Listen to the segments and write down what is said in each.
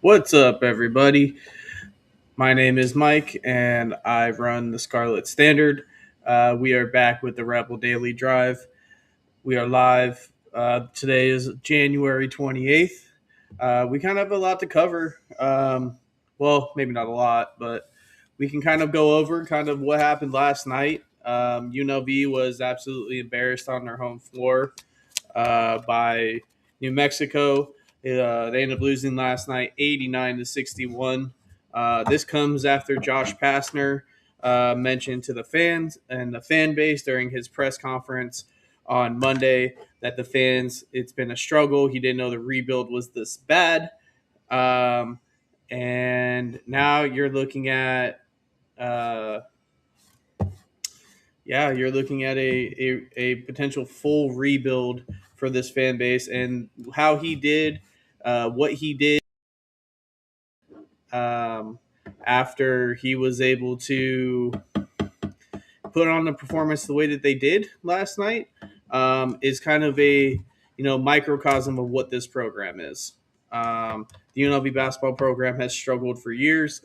What's up, everybody? My name is Mike, and I run the Scarlet Standard. We are back with the Rebel Daily Drive. We are live. Today is January 28th. We kind of have a lot to cover. Well, maybe not a lot, but we can kind of go over kind of what happened last night. UNLV was absolutely embarrassed on their home floor by New Mexico. They ended up losing last night, 89-61. This comes after Josh Pastner mentioned to the fans and the fan base during his press conference on Monday that the fans, it's been a struggle. He didn't know the rebuild was this bad. Um, and now you're looking at uh, you're looking at a potential full rebuild for this fan base, and how he did what he did um, after he was able to put on the performance the way that they did last night is kind of a microcosm of what this program is. The UNLV basketball program has struggled for years,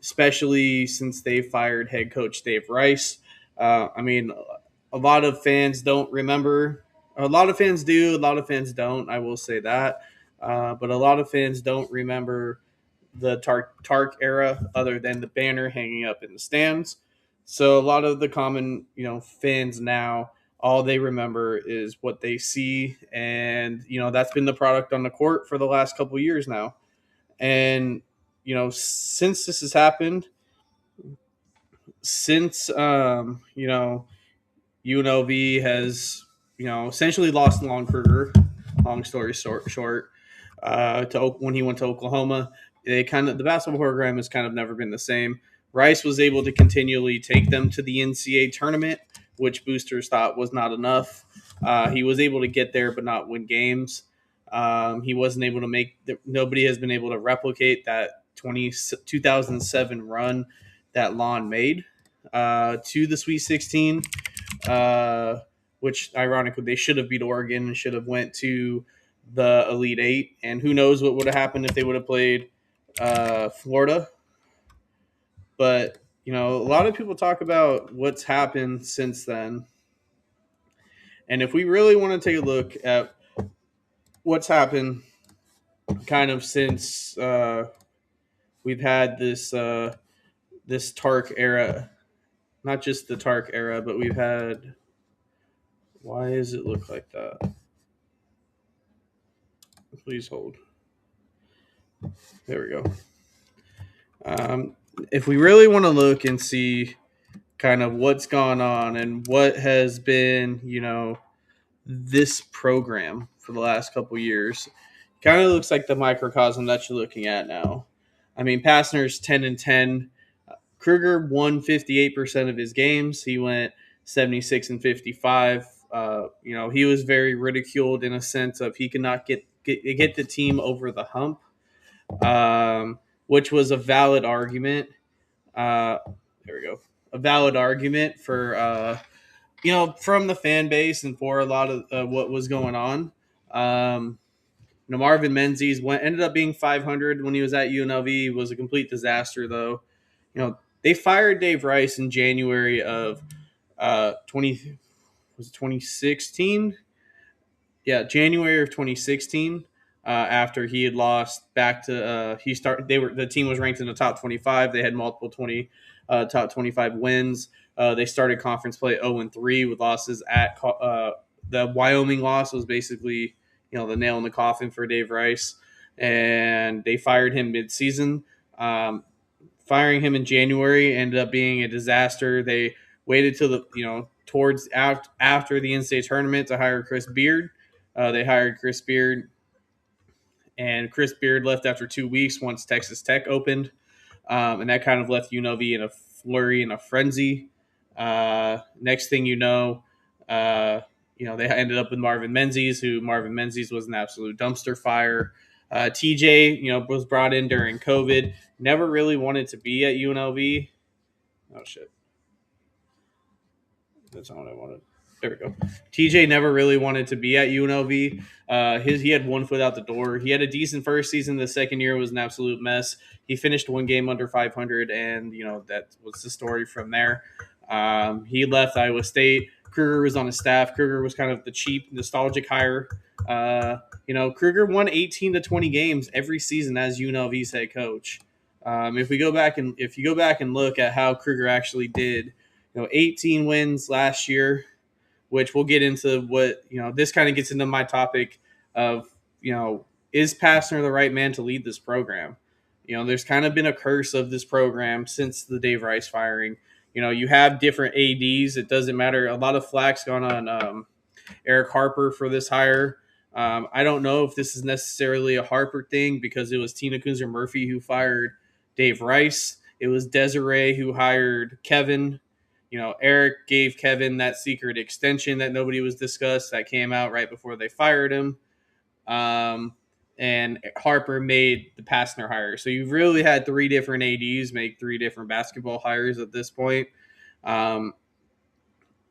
especially since they fired head coach Dave Rice. I mean, a lot of fans don't remember. A lot of fans do. A lot of fans don't. I will say that. But a lot of fans don't remember the Tark era, other than the banner hanging up in the stands. So a lot of the common fans now, all they remember is what they see, and that's been the product on the court for the last couple of years now. And since this has happened, since UNLV has essentially lost Lon Kruger. Long story short, when he went to Oklahoma, the basketball program has kind of never been the same. Rice was able to continually take them to the NCAA tournament, which boosters thought was not enough. He was able to get there, but not win games. He wasn't able to nobody has been able to replicate that 2007 run that Lon made to the Sweet 16, which ironically they should have beat Oregon and should have went to the Elite Eight. And who knows what would have happened if they would have played Florida. But a lot of people talk about what's happened since then. And if we really want to take a look at what's happened kind of since we've had this Tark era, not just the Tark era, but we've had. Why does it look like that? Please hold. There we go. If we really want to look and see kind of what's gone on and what has been, this program for the last couple years, kind of looks like the microcosm that you're looking at now. I mean, Pastner's 10-10. Kruger won 58% of his games. He went 76-55. He was very ridiculed in a sense of he could not get the team over the hump, which was a valid argument. There we go. A valid argument for from the fan base and for a lot of what was going on. Marvin Menzies ended up being 500 when he was at UNLV. It was a complete disaster, though. They fired Dave Rice in January of 2016. Yeah, January of 2016. After he had lost back to the team was ranked in the top 25. They had multiple top 25 wins. They started conference play 0-3 with losses at the Wyoming loss was basically the nail in the coffin for Dave Rice, and they fired him mid-season. Firing him in January ended up being a disaster. They waited till towards after the NCAA tournament to hire Chris Beard. They hired Chris Beard, and Chris Beard left after 2 weeks once Texas Tech opened, and that kind of left UNLV in a flurry and a frenzy. Next thing you know, they ended up with Marvin Menzies, was an absolute dumpster fire. TJ, was brought in during COVID, never really wanted to be at UNLV. Oh, shit. That's not what I wanted. There we go. TJ never really wanted to be at UNLV. He had one foot out the door. He had a decent first season. The second year was an absolute mess. He finished one game under 500, and that was the story from there. He left Iowa State. Kruger was on his staff. Kruger was kind of the cheap, nostalgic hire. Kruger won 18 to 20 games every season as UNLV's head coach. If you go back and look at how Kruger actually did, 18 wins last year, which we'll get into this kind of gets into my topic of, is Pastner the right man to lead this program? There's kind of been a curse of this program since the Dave Rice firing. You have different ADs. It doesn't matter. A lot of flack's gone on Eric Harper for this hire. I don't know if this is necessarily a Harper thing because it was Tina Kunzer Murphy who fired Dave Rice. It was Desiree who hired Kevin. Eric gave Kevin that secret extension that nobody was discussed that came out right before they fired him. And Harper made the Pastner hire. So you've really had three different ADs make three different basketball hires at this point. I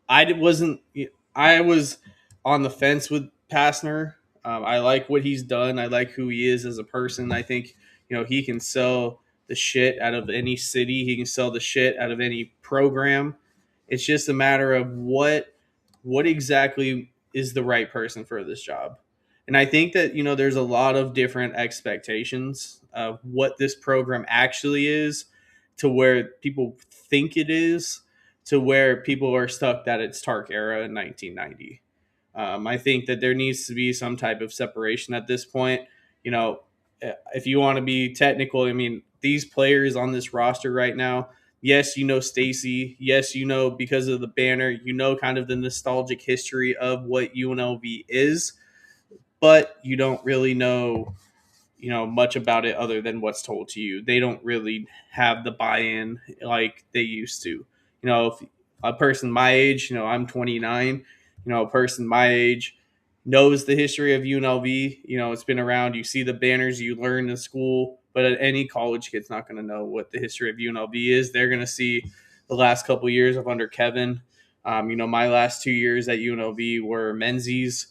was on the fence with Pastner. I like what he's done. I like who he is as a person. I think, he can sell the shit out of any city. He can sell the shit out of any program. It's just a matter of what exactly is the right person for this job. And I think that, there's a lot of different expectations of what this program actually is to where people think it is to where people are stuck that it's Tark era in 1990. I think that there needs to be some type of separation at this point. If you want to be technical, I mean, these players on this roster right now, yes, Stacy. Yes, because of the banner, kind of the nostalgic history of what UNLV is, but you don't really know, much about it other than what's told to you. They don't really have the buy-in like they used to. If a person my age, I'm 29, a person my age knows the history of UNLV. It's been around. You see the banners, you learn in school, but any college kid's not going to know what the history of UNLV is. They're going to see the last couple of years of under Kevin. My last 2 years at UNLV were Menzies.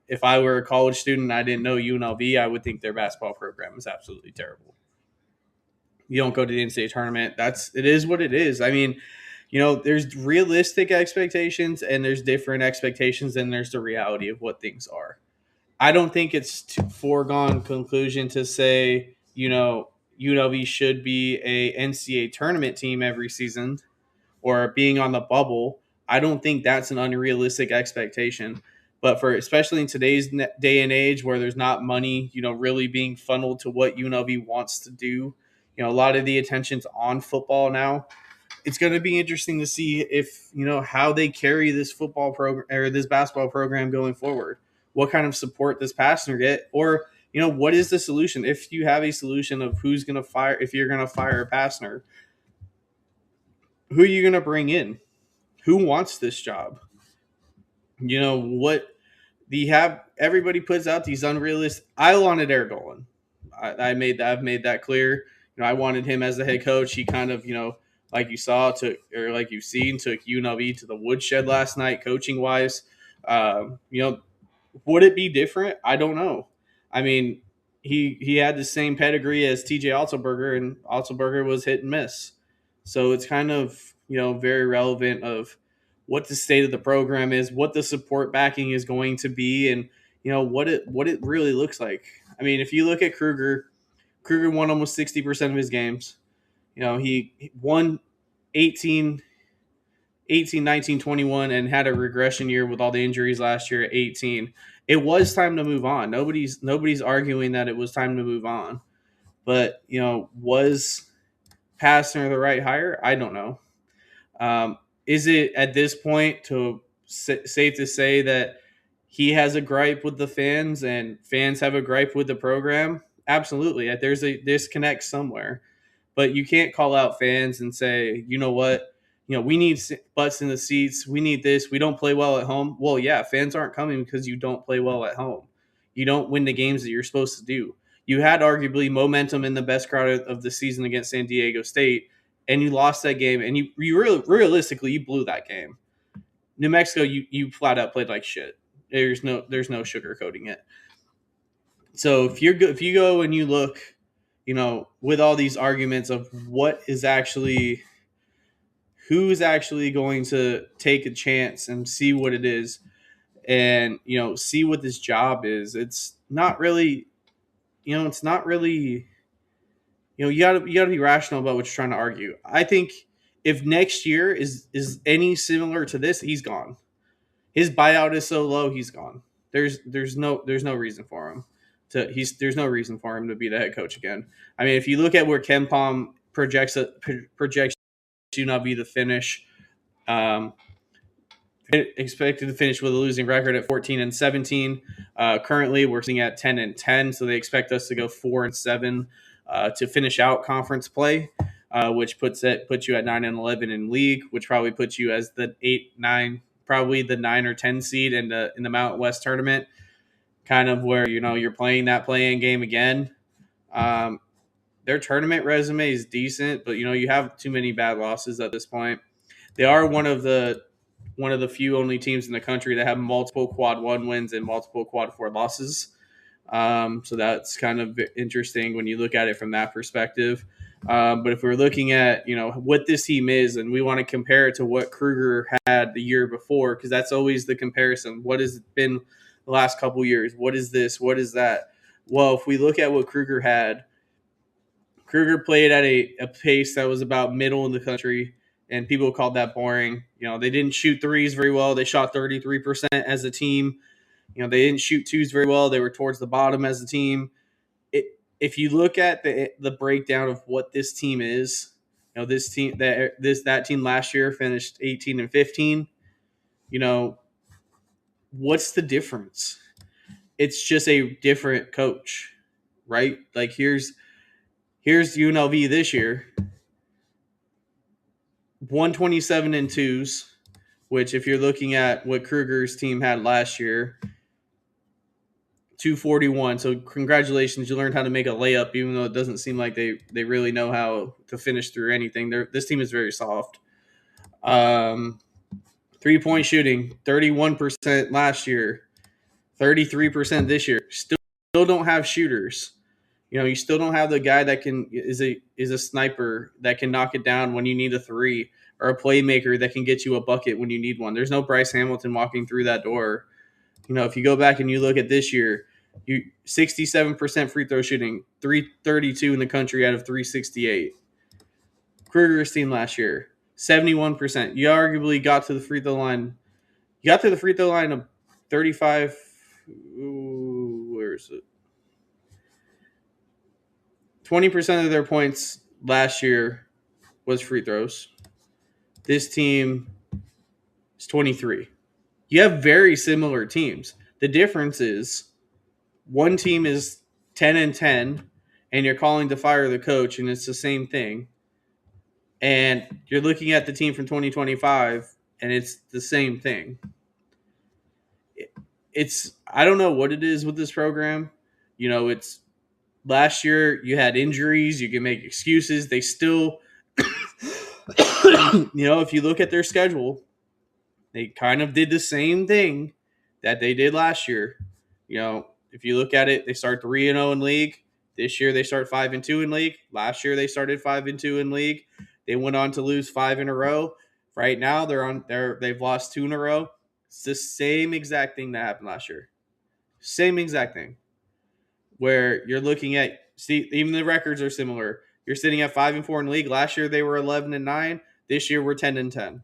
If I were a college student and I didn't know UNLV, I would think their basketball program is absolutely terrible. You don't go to the NCAA tournament. It is what it is. I mean, there's realistic expectations and there's different expectations and there's the reality of what things are. I don't think it's foregone conclusion to say, UNLV should be a NCAA tournament team every season or being on the bubble. I don't think that's an unrealistic expectation. But especially in today's day and age where there's not money, really being funneled to what UNLV wants to do, a lot of the attention's on football now. It's going to be interesting to see if, how they carry this football program or this basketball program going forward. What kind of support does Pastner get? Or, what is the solution? If you have a solution of who's going to fire, if you're going to fire Pastner, who are you going to bring in? Who wants this job? What everybody puts out these unrealistic. I wanted Eric Dolan. I've made that clear. I wanted him as the head coach. He kind of, like you saw, like you've seen, took UNLV to the woodshed last night, coaching wise. Would it be different? I don't know. I mean, he had the same pedigree as TJ Otzelberger, and Otzelberger was hit and miss. So it's kind of, very relevant of what the state of the program is, what the support backing is going to be, and, what it really looks like. I mean, if you look at Kruger won almost 60% of his games. He won 18, 19, 21, and had a regression year with all the injuries last year at 18. It was time to move on. Nobody's arguing that it was time to move on. But, was Pastner the right hire? I don't know. Is it at this point safe to say that he has a gripe with the fans and fans have a gripe with the program? Absolutely. There's a disconnect somewhere. But you can't call out fans and say, you know what? We need butts in the seats. We need this. We don't play well at home. Well, yeah, fans aren't coming because you don't play well at home. You don't win the games that you're supposed to do. You had arguably momentum in the best crowd of the season against San Diego State, and you lost that game. And you realistically, you blew that game. New Mexico, you flat out played like shit. There's no sugarcoating it. So if you go and you look, with all these arguments of what is actually who's actually going to take a chance and see what it is, and see what this job is, it's not really, it's not really, you gotta be rational about what you're trying to argue. I think if next year is any similar to this, he's gone. His buyout is so low, he's gone. There's no reason for him there's no reason for him to be the head coach again. I mean, if you look at where Ken Palm projects UNLV to finish, um, expected to finish with a losing record at 14-17. Currently, we're sitting at 10-10, so they expect us to go 4-7 to finish out conference play, which puts you at 9-11 in league, which probably puts you as the 8-9, probably the 9 or 10 seed in the Mountain West tournament, kind of where you're playing that play-in game again. Their tournament resume is decent, but you have too many bad losses at this point. They are one of the few only teams in the country that have multiple quad 1 wins and multiple quad 4 losses. So that's kind of interesting when you look at it from that perspective. But if we're looking at what this team is, and we want to compare it to what Kruger had the year before, because that's always the comparison. What has it been the last couple years? What is this? What is that? Well, if we look at what Kruger had, Kruger played at a pace that was about middle in the country, and people called that boring. They didn't shoot threes very well. They shot 33% as a team. They didn't shoot twos very well. They were towards the bottom as a team. If you look at the breakdown of what this team is, this team that team last year finished 18-15. What's the difference? It's just a different coach, right? Like here's UNLV this year, 127 in twos, which if you're looking at what Kruger's team had last year, 241. So congratulations, you learned how to make a layup, even though it doesn't seem like they really know how to finish through anything. This team is very soft. 3-point shooting, 31% last year, 33% this year. Still don't have shooters. You still don't have the guy that is a sniper that can knock it down when you need a three, or a playmaker that can get you a bucket when you need one. There's no Bryce Hamilton walking through that door. If you go back and you look at this year, 67% free throw shooting, 332 in the country out of 368. Kruger's team last year, 71%. You arguably got to the free throw line. You got to the free throw line of 35. Where is it? 20% of their points last year was free throws. This team is 23. You have very similar teams. The difference is one team is 10-10, and you're calling to fire the coach, and it's the same thing. And you're looking at the team from 2025, and it's the same thing. I don't know what it is with this program. It's last year you had injuries. You can make excuses. They still, if you look at their schedule, they kind of did the same thing that they did last year. If you look at it, they start 3-0 in league. This year they start 5-2 in league. Last year they started 5-2 in league. They went on to lose 5 in a row. Right now they've lost 2 in a row. It's the same exact thing that happened last year. Same exact thing. Where you're looking at, even the records are similar. You're sitting at 5-4 in league. Last year they were 11-9. This year we're 10-10.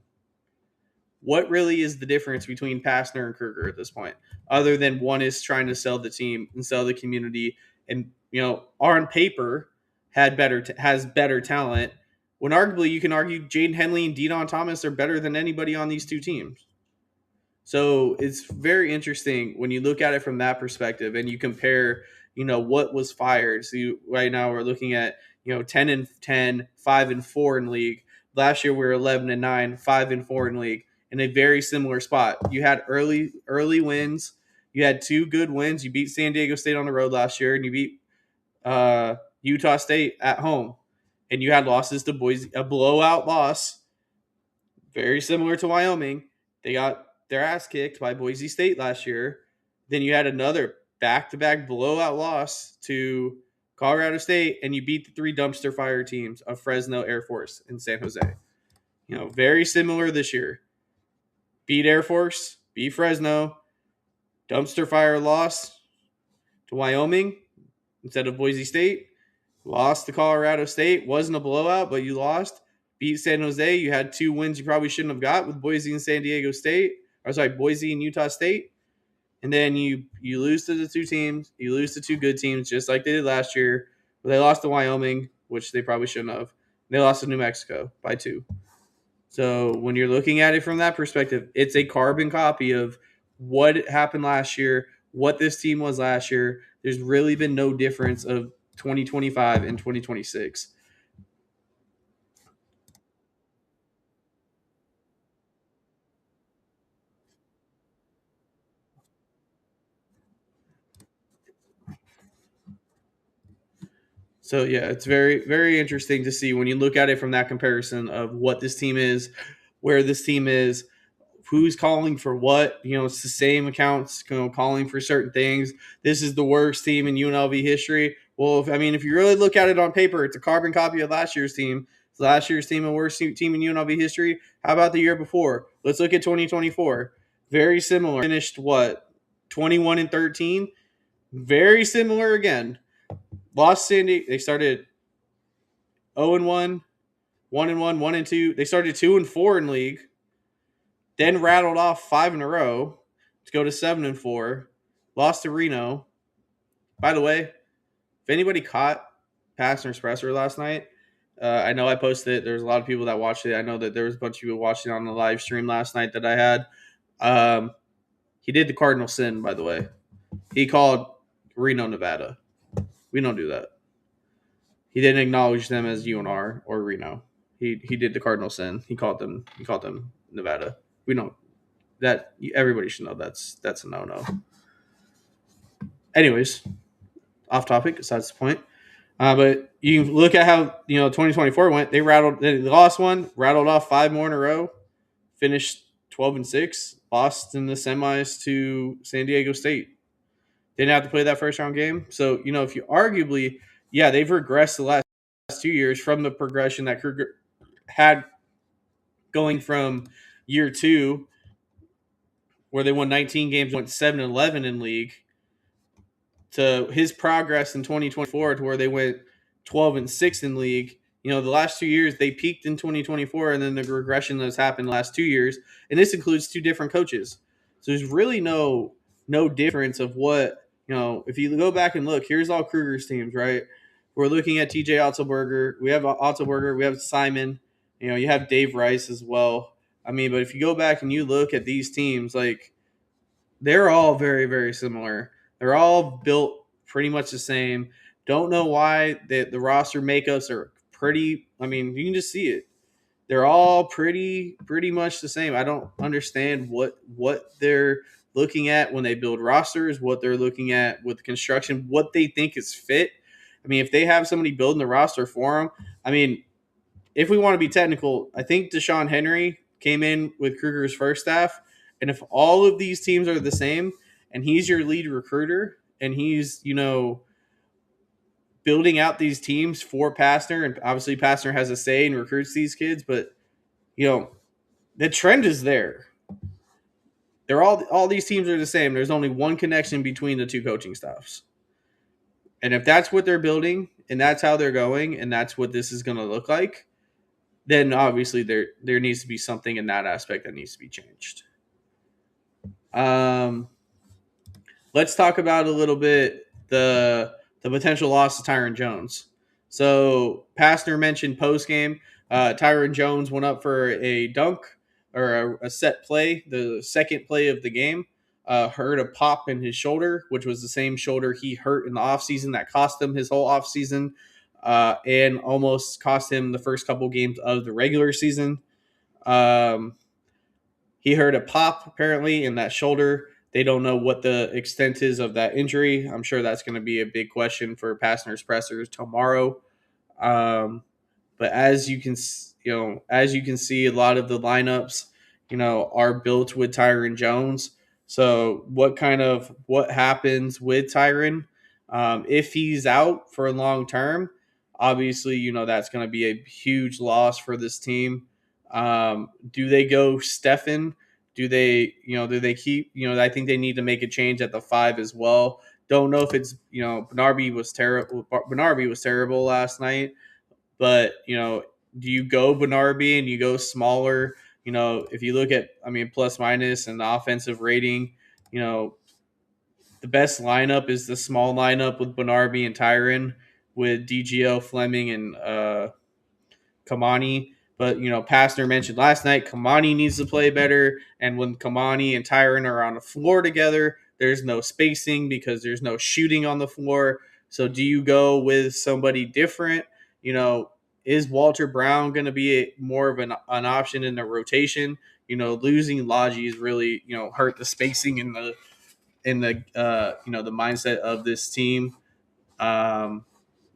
What really is the difference between Pastner and Kruger at this point, other than one is trying to sell the team and sell the community, and on paper has better talent, when arguably you can argue Jaden Henley and Dedon Thomas are better than anybody on these two teams. So it's very interesting when you look at it from that perspective, and you compare, what was fired. So right now we're looking at 10-10, 5-4 in league. Last year we were 11-9, 5-4 in league. In a very similar spot. You had early wins. You had 2 good wins. You beat San Diego State on the road last year, and you beat Utah State at home. And you had losses to Boise, a blowout loss, very similar to Wyoming, They got their ass kicked by Boise State last year. Then you had another back-to-back blowout loss to Colorado State, and you beat the three dumpster fire teams of Fresno, Air Force, and San Jose. Very similar this year. Beat Air Force, beat Fresno, dumpster fire loss to Wyoming instead of Boise State. Lost to Colorado State. Wasn't a blowout, but you lost. Beat San Jose. You had two wins you probably shouldn't have got with Boise and San Diego State. Or sorry, Boise and Utah State. And then you lose to the two teams. You lose to two good teams, just like they did last year. But they lost to Wyoming, which they probably shouldn't have. They lost to New Mexico by 2. So when you're looking at it from that perspective, it's a carbon copy of what happened last year, what this team was last year. There's really been no difference of 2025 and 2026. So yeah, it's very, very interesting to see when you look at it from that comparison of what this team is, where this team is, who's calling for what. It's the same accounts calling for certain things. This is the worst team in UNLV history. Well, if you really look at it on paper, it's a carbon copy of last year's team. It's last year's team, and worst team in UNLV history. How about the year before? Let's look at 2024. Very similar. Finished what? 21-13. Very similar again. Lost Sandy. They started 0-1, 1-1, 1-2. They started 2-4 in league. Then rattled off 5 in a row to go to 7-4. Lost to Reno. By the way, if anybody caught Pastner's presser last night, I know I posted it. There's a lot of people that watched it. I know that there was a bunch of people watching on the live stream last night that I had. He did the cardinal sin, by the way. He called Reno, Nevada. We don't do that. He didn't acknowledge them as UNR or Reno. He did the cardinal sin. He called them Nevada. We don't. That everybody should know that's a no. Anyways, off topic. Besides the point. But you look at how 2024 went. They lost one, rattled off 5 more in a row, finished 12-6, lost in the semis to San Diego State. Didn't have to play that first round game. So if you arguably, they've regressed the last 2 years from the progression that Kruger had going from year 2, where they won 19 games, went 7-11 in league, to his progress in 2024 to where they went 12-6 in league. The last 2 years they peaked in 2024, and then the regression that's happened the last 2 years, and this includes 2 different coaches. So there's really no difference of what if you go back and look. Here's all Kruger's teams, right? We're looking at TJ Otzelberger. We have Otzelberger. We have Simon. You have Dave Rice as well. But if you go back and you look at these teams, like, they're all very, very similar. They're all built pretty much the same. Don't know why the roster makeups are pretty. You can just see it. They're all pretty much the same. I don't understand what they're looking at when they build rosters, what they're looking at with construction, what they think is fit. If they have somebody building the roster for them, if we want to be technical, I think Deshaun Henry came in with Kruger's first staff. And if all of these teams are the same and he's your lead recruiter and he's, building out these teams for Pastner, and obviously Pastner has a say and recruits these kids, but, the trend is there. They're all these teams are the same. There's only one connection between the 2 coaching staffs. And if that's what they're building and that's how they're going and that's what this is going to look like, then obviously there needs to be something in that aspect that needs to be changed. Let's talk about a little bit the potential loss of Tyron Jones. So Pastner mentioned post game, Tyron Jones went up for a dunk or a set play, the second play of the game. Heard a pop in his shoulder, which was the same shoulder he hurt in the offseason that cost him his whole offseason, and almost cost him the first couple games of the regular season. He heard a pop apparently in that shoulder. They don't know what the extent is of that injury. I'm sure that's going to be a big question for Pastner's pressers tomorrow. But as you can see, a lot of the lineups, are built with Tyron Jones. So what happens with Tyron if he's out for long term? Obviously, that's going to be a huge loss for this team. Do they go Stefan? Do they keep? I think they need to make a change at the 5 as well. Don't know if it's Bernardi was terrible. Bernardi was terrible last night, but do you go Bernardi and you go smaller? If you look at, plus minus and the offensive rating, you know, the best lineup is the small lineup with Bernardi and Tyron, with DGO, Fleming, and Kamani. But Pastner mentioned last night Kamani needs to play better, and when Kamani and Tyron are on the floor together, there's no spacing because there's no shooting on the floor. So do you go with somebody different? Is Walter Brown going to be more of an option in the rotation? Losing Logi is really hurt the spacing in the mindset of this team. Um,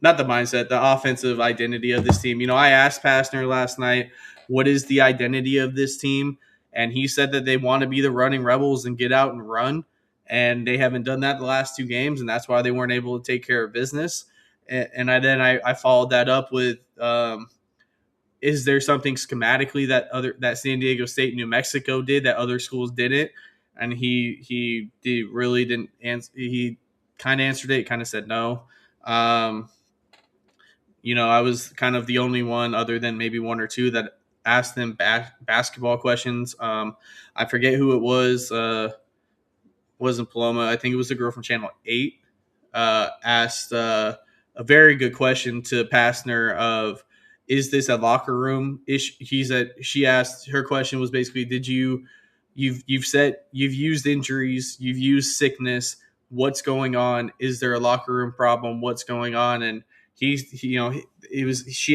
Not the mindset, the offensive identity of this team. I asked Pastner last night, what is the identity of this team? And he said that they want to be the running rebels and get out and run. And they haven't done that the last 2 games, and that's why they weren't able to take care of business. And I followed that up with, is there something schematically that San Diego State, New Mexico did that other schools didn't? And really didn't answer. He kind of answered it, kind of said no. I was kind of the only one, other than maybe one or two, that asked them basketball questions. I forget who it was. Wasn't Paloma. I think it was the girl from Channel 8. Asked a very good question to Pastner of, is this a locker room issue? She asked, her question was basically, you've said you've used injuries, you've used sickness. What's going on? Is there a locker room problem? What's going on? And she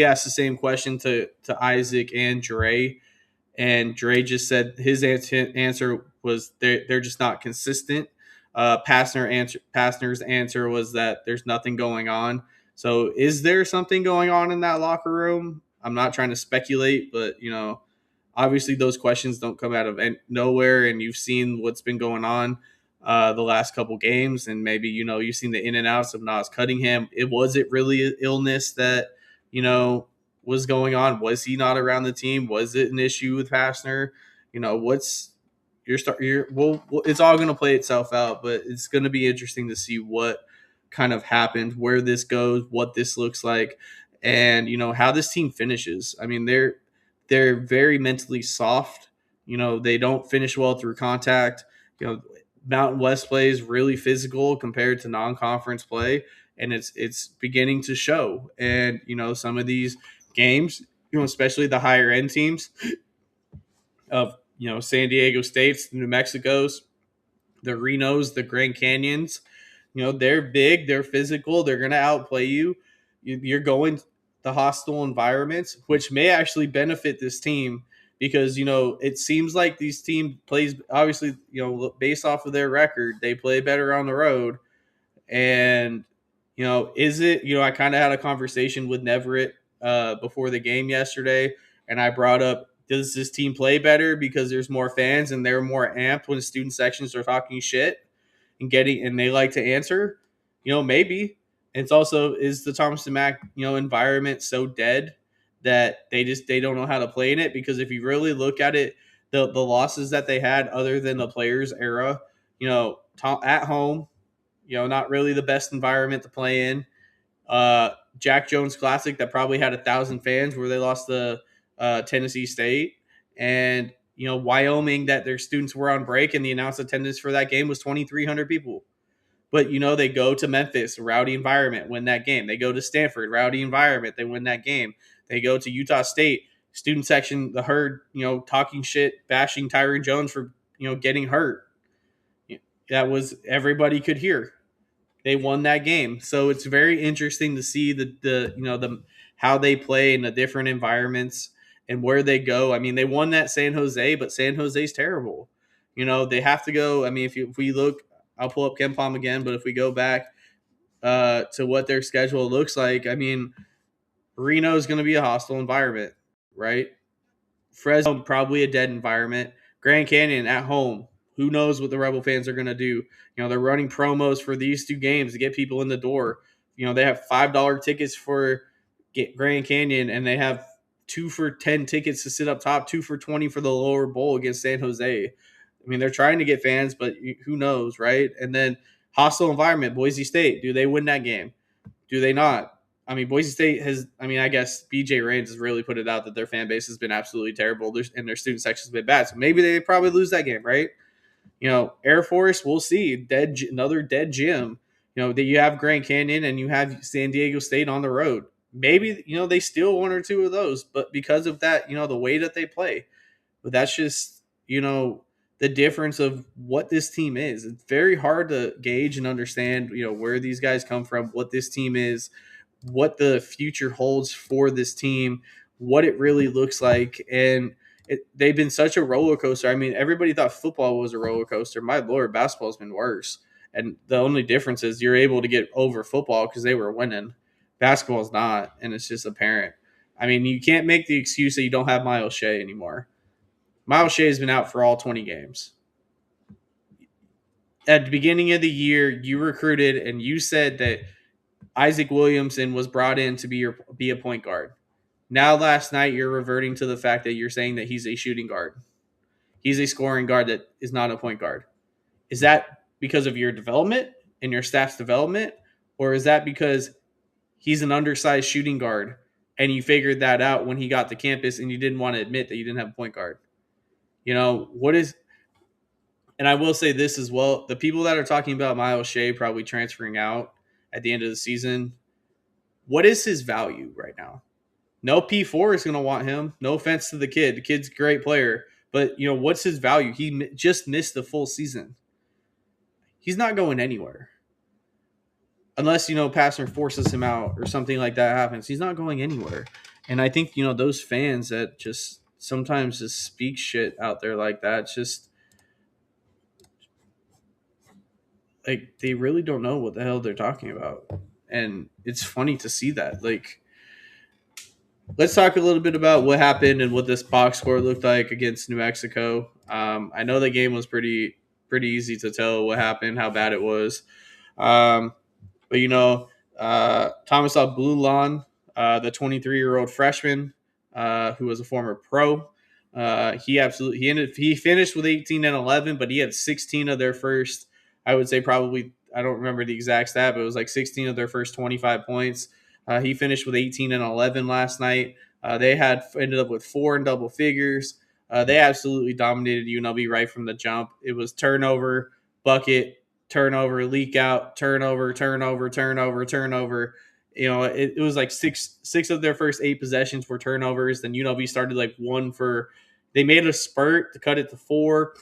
asked the same question to Isaac and Dre, and Dre just said his answer was they're just not consistent. Pastner's answer was that there's nothing going on. So is there something going on in that locker room? I'm not trying to speculate, but obviously those questions don't come out of nowhere, and you've seen what's been going on the last couple games, and maybe you've seen the in and outs of Nas Cunningham. Was it really an illness that was going on? Was he not around the team? Was it an issue with Pastner? What's your start? It's all going to play itself out, but it's going to be interesting to see what kind of happened, where this goes, what this looks like, and how this team finishes. They're very mentally soft. They don't finish well through contact. Mountain West plays really physical compared to non-conference play, and it's beginning to show. And some of these games, especially the higher end teams of San Diego State's, New Mexico's, the Renos, the Grand Canyons, they're big, they're physical, they're going to outplay you. You're going the hostile environments, which may actually benefit this team, because it seems like these team plays, obviously, based off of their record, they play better on the road. And is it, I kind of had a conversation with Neverett before the game yesterday, and I brought up, does this team play better because there's more fans and they're more amped when student sections are talking shit and they like to answer? Maybe. It's also, is the Thompson Mack environment so dead that they don't know how to play in it? Because if you really look at it, the losses that they had, other than the players era, at home, not really the best environment to play in. Jack Jones Classic, that probably had 1,000 fans, where they lost to Tennessee State. And Wyoming, that their students were on break, and the announced attendance for that game was 2,300 people. But they go to Memphis, rowdy environment, win that game. They go to Stanford, rowdy environment, they win that game. They go to Utah State, student section, the herd, talking shit, bashing Tyron Jones for getting hurt. That was, everybody could hear. They won that game. So it's very interesting to see the how they play in the different environments and where they go. They won that San Jose, but San Jose's terrible. They have to go. If we look, I'll pull up KenPom again, but if we go back to what their schedule looks like, Reno is going to be a hostile environment, right? Fresno, probably a dead environment. Grand Canyon at home. Who knows what the Rebel fans are going to do? They're running promos for these two games to get people in the door. They have $5 tickets for Grand Canyon, and they have 2 for 10 tickets to sit up top, 2 for 20 for the lower bowl against San Jose. I mean, they're trying to get fans, but who knows, right? And then hostile environment, Boise State. Do they win that game? Do they not? I mean, Boise State has, I guess BJ Rains has really put it out that their fan base has been absolutely terrible and their student section has been bad. So maybe they probably lose that game, right? Air Force, we'll see. Another dead gym. That you have Grand Canyon and you have San Diego State on the road. Maybe, they steal 1 or 2 of those, but because of that, the way that they play. But that's just, the difference of what this team is. It's very hard to gauge and understand, where these guys come from, what this team is, what the future holds for this team, what it really looks like. And they've been such a roller coaster. I mean, everybody thought football was a roller coaster. My Lord, basketball's been worse. And the only difference is you're able to get over football because they were winning. Basketball's not, and it's just apparent. I mean, you can't make the excuse that you don't have Miles Shea anymore. Miles Shea has been out for all 20 games. At the beginning of the year, you recruited and you said that Isaac Williamson was brought in to be a point guard. Now, last night, you're reverting to the fact that you're saying that he's a shooting guard. He's a scoring guard that is not a point guard. Is that because of your development and your staff's development? Or is that because he's an undersized shooting guard and you figured that out when he got to campus and you didn't want to admit that you didn't have a point guard? What is – and I will say this as well. The people that are talking about Miles Shea probably transferring out at the end of the season, what is his value right now? No P4 is going to want him. No offense to the kid. The kid's a great player. But, what's his value? He just missed the full season. He's not going anywhere. Unless, Pastner forces him out or something like that happens. He's not going anywhere. And I think, those fans that just sometimes just speak shit out there like that, it's just like they really don't know what the hell they're talking about. And it's funny to see that. Like, let's talk a little bit about what happened and what this box score looked like against New Mexico. I know the game was pretty easy to tell what happened, how bad it was. But, Thomas Abdullah, the 23-year-old freshman who was a former pro, he finished with 18 and 11, but he had 16 of their first, I would say probably, I don't remember the exact stat, but it was like 16 of their first 25 points. He finished with 18 and 11 last night. They ended up with 4 in double figures. They absolutely dominated UNLV right from the jump. It was turnover, bucket, turnover, leak out, turnover. It was like six of their first 8 possessions were turnovers. Then UNLV started like they made a spurt to cut it to 4.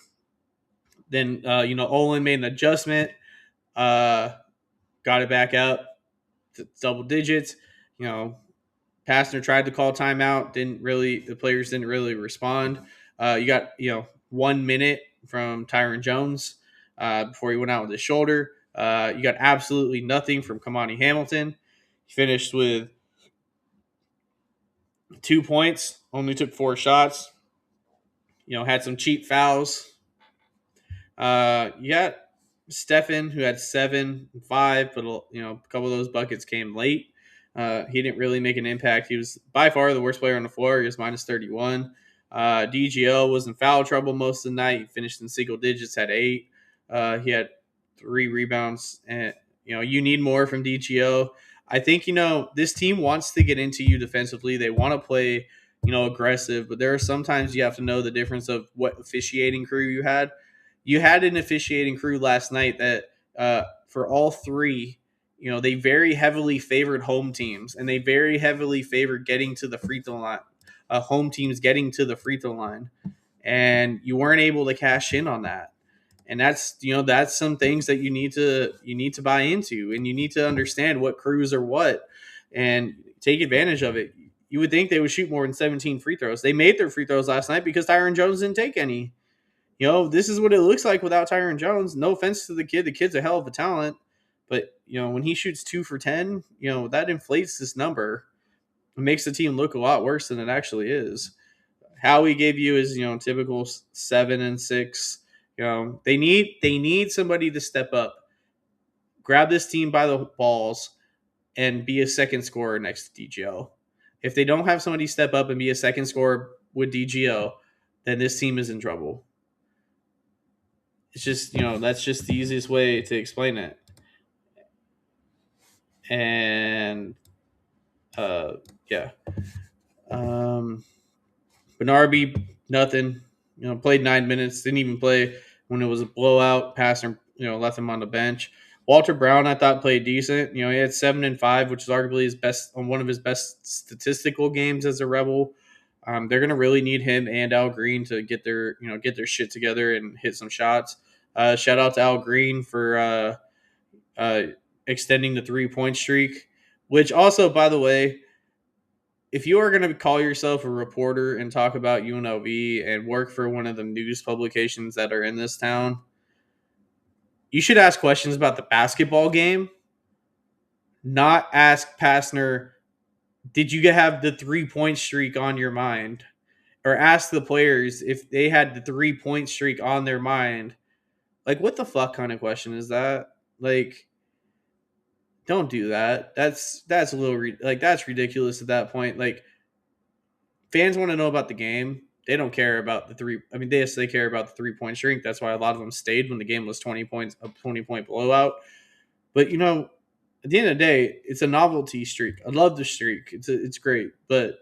Then, Olin made an adjustment, got it back up to double digits. Pastner tried to call timeout. The players didn't really respond. You got, 1 minute from Tyron Jones before he went out with his shoulder. You got absolutely nothing from Kamani Hamilton. He finished with 2 points, only took 4 shots. Had some cheap fouls. You got Stephen, who had 7 and 5, but a couple of those buckets came late. He didn't really make an impact. He was by far the worst player on the floor. He was minus 31. DGO was in foul trouble most of the night. He finished in single digits, had 8. He had 3 rebounds. And, you need more from DGO. I think, this team wants to get into you defensively. They want to play, aggressive. But there are sometimes you have to know the difference of what officiating crew you had. You had an officiating crew last night that for all 3, they very heavily favored home teams, and they very heavily favored getting to the free throw line. Home teams getting to the free throw line, and you weren't able to cash in on that. And that's some things that you need to buy into, and you need to understand what crews are what, and take advantage of it. You would think they would shoot more than 17 free throws. They made their free throws last night because Tyron Jones didn't take any. This is what it looks like without Tyron Jones. No offense to the kid. The kid's a hell of a talent. But, when he shoots 2 for 10, that inflates this number. It makes the team look a lot worse than it actually is. Howie gave you his typical 7-6. They need somebody to step up, grab this team by the balls, and be a second scorer next to DGO. If they don't have somebody step up and be a second scorer with DGO, then this team is in trouble. It's just, that's just the easiest way to explain it. And yeah. Benarby, nothing. Played 9 minutes. Didn't even play when it was a blowout. Pastner, left him on the bench. Walter Brown, I thought played decent. He had 7-5, which is arguably his best on one of his best statistical games as a Rebel. They're gonna really need him and Al Green to get their shit together and hit some shots. Shout out to Al Green for extending the 3-point streak, which also, by the way, if you are going to call yourself a reporter and talk about UNLV and work for one of the news publications that are in this town, you should ask questions about the basketball game, not ask Pastner, did you have the 3-point streak on your mind? Or ask the players if they had the 3-point streak on their mind. Like, what the fuck kind of question is that? Like, don't do that. That's a little that's ridiculous at that point. Like, fans want to know about the game. They don't care about the three. I mean, they care about the 3-point streak. That's why a lot of them stayed when the game was 20 points, a 20-point blowout. But at the end of the day, it's a novelty streak. I love the streak. It's great. But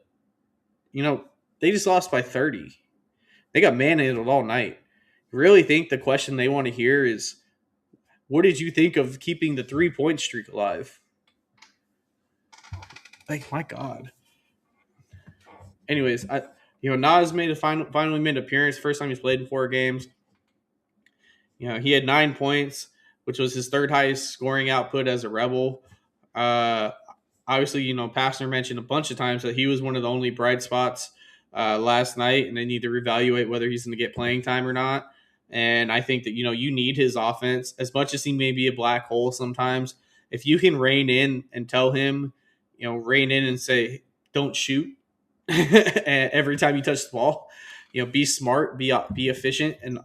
they just lost by 30. They got manhandled all night. I really think the question they want to hear is, what did you think of keeping the 3-point streak alive? Like, my God. Anyways, Nas finally made an appearance. First time he's played in 4 games. He had 9 points, which was his third highest scoring output as a Rebel. Obviously, Pastner mentioned a bunch of times that he was one of the only bright spots last night, and they need to reevaluate whether he's going to get playing time or not. And I think that you need his offense as much as he may be a black hole sometimes. If you can rein in and tell him, rein in and say, don't shoot every time you touch the ball. Be smart, be efficient, and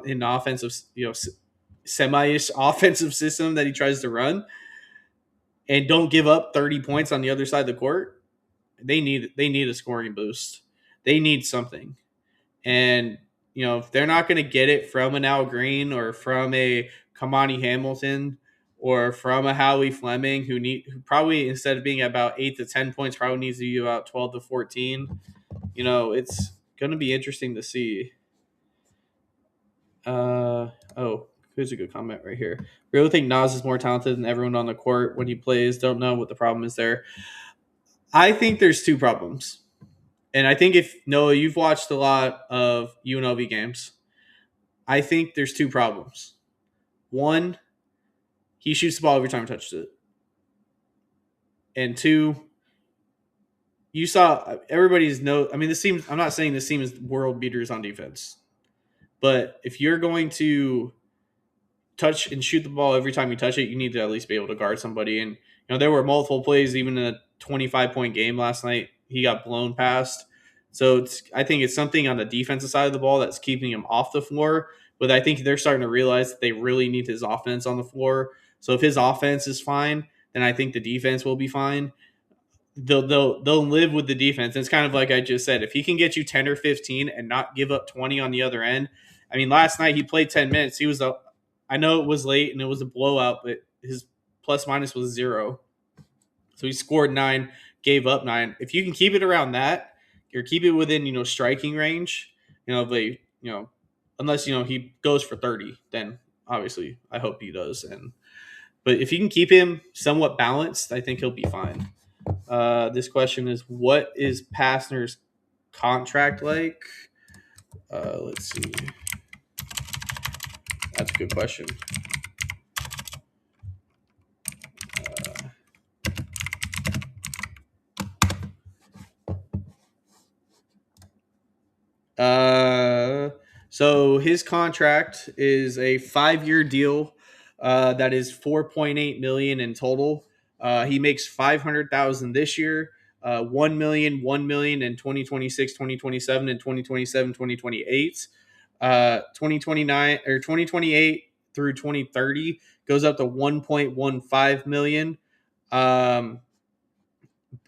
in the offensive, semi-ish offensive system that he tries to run, and don't give up 30 points on the other side of the court. They need a scoring boost. They need something, and if they're not going to get it from an Al Green or from a Kamani Hamilton or from a Howie Fleming, who probably, instead of being about 8 to 10 points, probably needs to be about 12 to 14. It's going to be interesting to see. Here's a good comment right here. Really think Nas is more talented than everyone on the court when he plays. Don't know what the problem is there. I think there's 2 problems. And I think if Noah, you've watched a lot of UNLV games, I think there's 2 problems. One, he shoots the ball every time he touches it. And 2, you saw everybody's this team, I'm not saying this team is world beaters on defense. But if you're going to touch and shoot the ball every time you touch it, you need to at least be able to guard somebody. And there were multiple plays, even in a 25-point game last night, he got blown past. So I think it's something on the defensive side of the ball that's keeping him off the floor. But I think they're starting to realize that they really need his offense on the floor. So if his offense is fine, then I think the defense will be fine. They'll live with the defense. And it's kind of like I just said, if he can get you 10 or 15 and not give up 20 on the other end. I mean, last night he played 10 minutes. I know it was late and it was a blowout, but his plus minus was 0. So he scored 9, gave up 9. If you can keep it around that, or keep it within, striking range, unless, he goes for 30, then obviously I hope he does. But if you can keep him somewhat balanced, I think he'll be fine. This question is, what is Pastner's contract like? Let's see. That's a good question. So his contract is a 5-year deal that is $4.8 million in total. He makes $500,000 this year, $1 million, $1 million in 2026, 2027, and 2027, 2028. 2029 or 2028 through 2030 goes up to 1.15 million.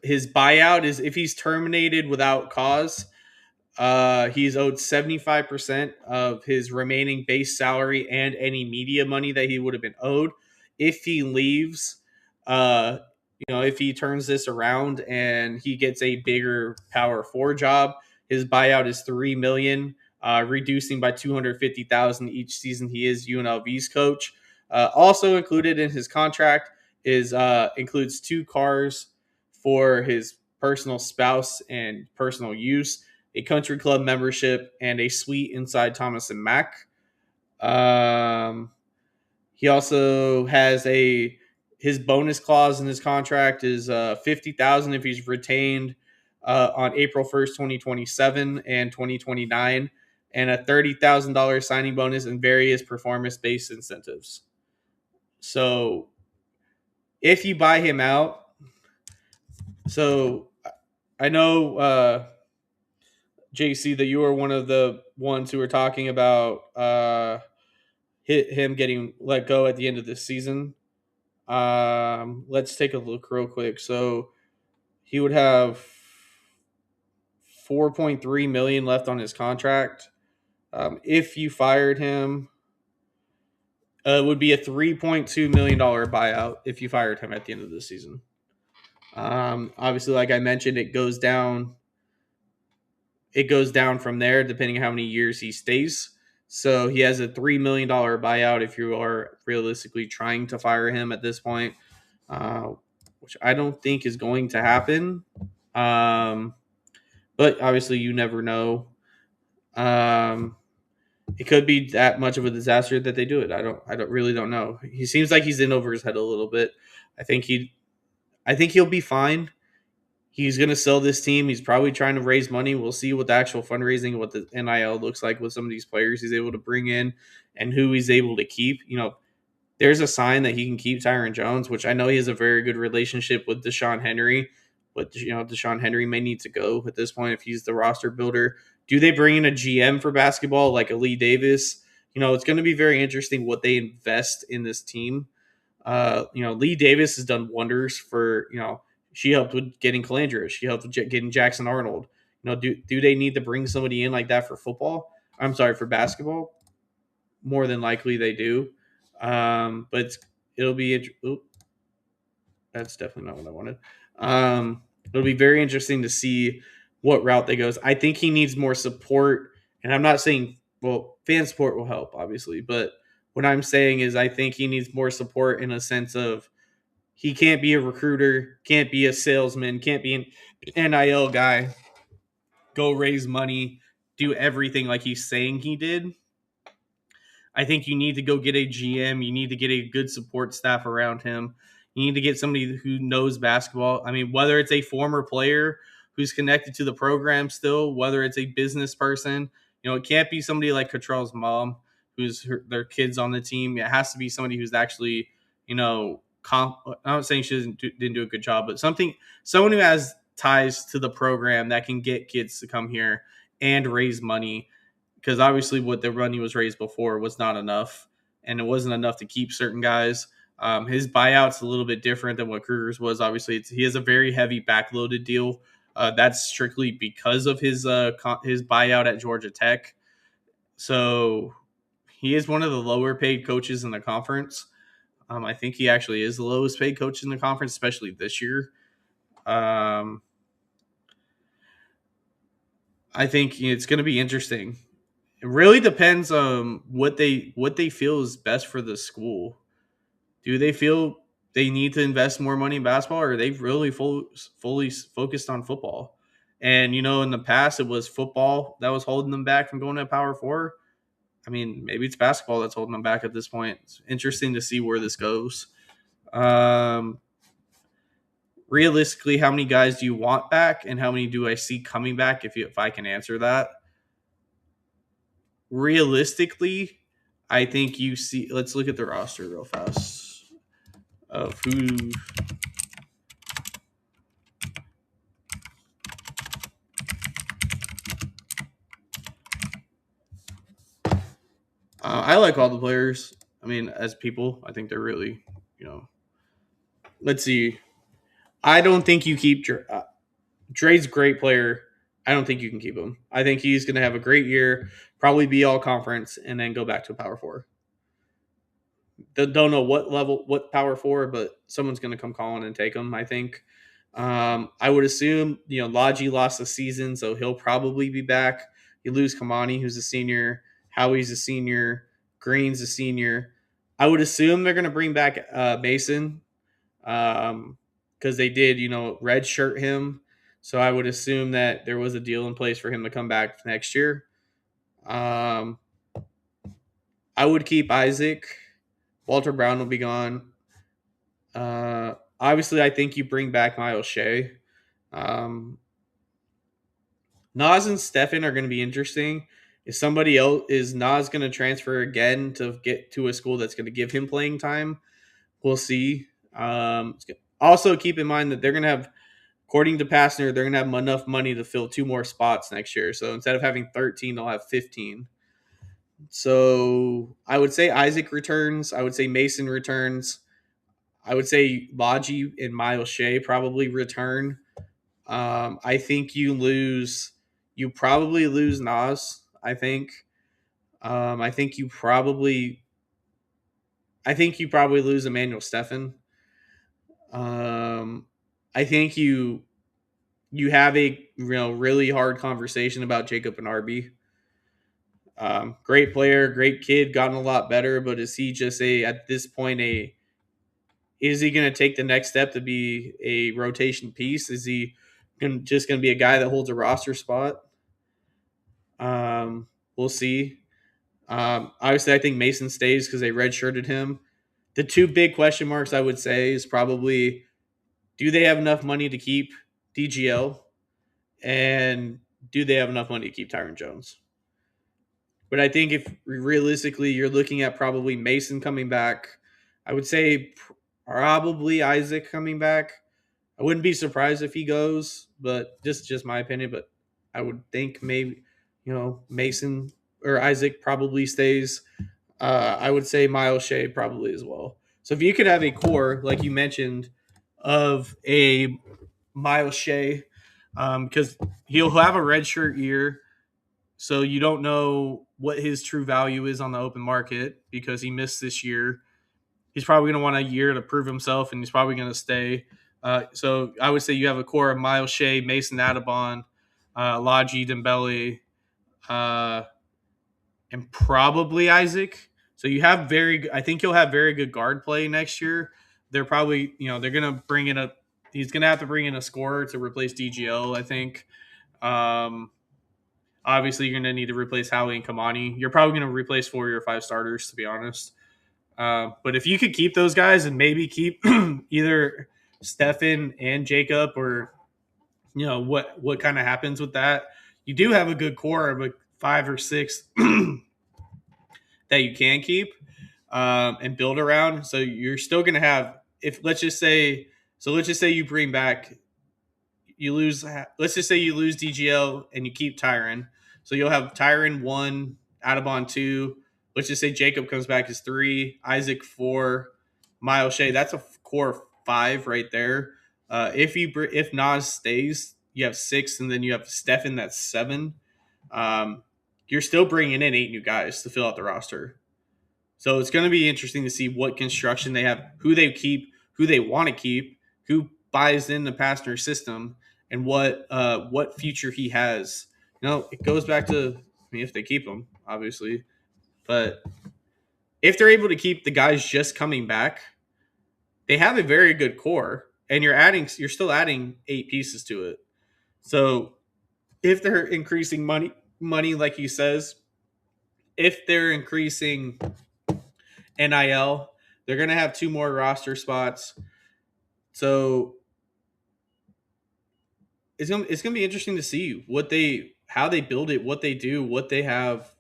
His buyout is if he's terminated without cause, he's owed 75% of his remaining base salary and any media money that he would have been owed. If he leaves, if he turns this around and he gets a bigger Power Four job, his buyout is $3 million, reducing by $250,000 each season he is UNLV's coach. Also included in his contract is includes 2 cars for his personal spouse and personal use, a country club membership, and a suite inside Thomas and Mack. He also has his bonus clause in his contract is $50,000 if he's retained on April 1st, 2027 and 2029, and a $30,000 signing bonus and various performance-based incentives. So if you buy him out, so I know JC that you are one of the ones who are talking about him getting let go at the end of this season. Let's take a look real quick. So he would have 4.3 million left on his contract. If you fired him, it would be a $3.2 million buyout if you fired him at the end of the season. Obviously, like I mentioned, it goes down from there depending on how many years he stays. So he has a $3 million buyout if you are realistically trying to fire him at this point, which I don't think is going to happen. But obviously you never know. It could be that much of a disaster that they do it. I don't know. He seems like he's in over his head a little bit. I think he'll be fine. He's going to sell this team. He's probably trying to raise money. We'll see what the actual fundraising, what the NIL looks like with some of these players he's able to bring in and who he's able to keep. There's a sign that he can keep Tyron Jones, which I know he has a very good relationship with Deshaun Henry. But, Deshaun Henry may need to go at this point if he's the roster builder. Do they bring in a GM for basketball like a Lee Davis? It's going to be very interesting what they invest in this team. Lee Davis has done wonders for, she helped with getting Calandra. She helped with getting Jackson Arnold. Do they need to bring somebody in like that for football? I'm sorry, for basketball? More than likely they do. But it'll be that's definitely not what I wanted. It'll be very interesting to see what route they goes. I think he needs more support, and I'm not saying fan support will help, obviously, but what I'm saying is I think he needs more support in a sense of he can't be a recruiter, can't be a salesman, can't be an NIL guy, go raise money, do everything like he's saying he did. I think you need to go get a GM. You need to get a good support staff around him. You need to get somebody who knows basketball. I mean, whether it's a former player who's connected to the program still, whether it's a business person, it can't be somebody like Cottrell's mom, who's their kids on the team. It has to be somebody who's actually, I'm not saying she didn't do a good job, but someone who has ties to the program that can get kids to come here and raise money. Because obviously what the money was raised before was not enough, and it wasn't enough to keep certain guys. His buyout's a little bit different than what Kruger's was. Obviously, he has a very heavy backloaded deal. That's strictly because of his buyout at Georgia Tech. So he is one of the lower paid coaches in the conference. I think he actually is the lowest paid coach in the conference, especially this year. I think it's going to be interesting. It really depends on what they feel is best for the school. Do they feel they need to invest more money in basketball, or are they really fully focused on football? And, in the past, it was football that was holding them back from going to Power Four. I mean, maybe it's basketball that's holding them back at this point. It's interesting to see where this goes. Realistically, how many guys do you want back, and how many do I see coming back? If I can answer that. Realistically, I think you see. Let's look at the roster real fast of who. I like all the players. I mean, as people, I think they're really, you know. Let's see. I don't think you keep Dre's a great player. I don't think you can keep him. I think he's going to have a great year, probably be all conference, and then go back to a power four. Don't know what level, what power four, but someone's going to come calling and take him. I think. I would assume Lodgy lost the season, so he'll probably be back. You lose Kamani, who's a senior. Howie's a senior. Green's a senior. I would assume they're going to bring back Mason because they did, redshirt him. So I would assume that there was a deal in place for him to come back next year. Um, I would keep Isaac. Walter Brown will be gone. Obviously, I think you bring back Miles Shea. Um, Nas and Stefan are going to be interesting. If somebody else is Nas going to transfer again to get to a school that's going to give him playing time, we'll see. Also, keep in mind that they're going to have, according to Pastner, they're going to have enough money to fill 2 more spots next year. So instead of having 13, they'll have 15. So I would say Isaac returns. I would say Mason returns. I would say Logi and Miles Shea probably return. I think you probably lose Nas. I think you probably lose Emmanuel Stefan. I think you have a really hard conversation about Jacob and Arby. Great player, great kid, gotten a lot better, but is he just at this point is he going to take the next step to be a rotation piece? Is he just going to be a guy that holds a roster spot? We'll see. Obviously, I think Mason stays because they redshirted him. The 2 big question marks I would say is probably, do they have enough money to keep DGL, and do they have enough money to keep Tyron Jones? But I think if realistically you're looking at probably Mason coming back, I would say probably Isaac coming back. I wouldn't be surprised if he goes, but just my opinion. But I would think maybe Mason or Isaac probably stays. I would say Miles Shea probably as well. So if you could have a core, like you mentioned, of a Miles Shea, because he'll have a redshirt year, so you don't know what his true value is on the open market because he missed this year. He's probably going to want a year to prove himself, and he's probably going to stay. So I would say you have a core of Miles Shea, Mason Adabon, Laji Dembele, uh, and probably Isaac. So you have I think you'll have very good guard play next year. They're probably, they're going to bring in he's going to have to bring in a scorer to replace DGL, I think. Obviously, you're going to need to replace Howie and Kamani. You're probably going to replace 4 or 5 starters, to be honest. But if you could keep those guys and maybe keep either Stefan and Jacob, or what kind of happens with that, you do have a good core of 5 or 6 that you can keep and build around. So you're still going to have, let's just say you bring back, let's just say you lose DGL and you keep Tyron. So you'll have Tyron 1, Adabon 2. Let's just say Jacob comes back as 3, Isaac 4, Miles Shea. That's a core 5 right there. If Nas stays, you have 6, and then you have Stefan, that's 7. You're still bringing in 8 new guys to fill out the roster. So it's going to be interesting to see what construction they have, who they keep, who they want to keep, who buys in the Pastner system, and what future he has. It goes back to, if they keep him, obviously, but if they're able to keep the guys just coming back, they have a very good core, and you're still adding 8 pieces to it. So if they're increasing money like he says, if they're increasing NIL, they're going to have 2 more roster spots. So it's going to be interesting to see how they build it, what they do, what they have.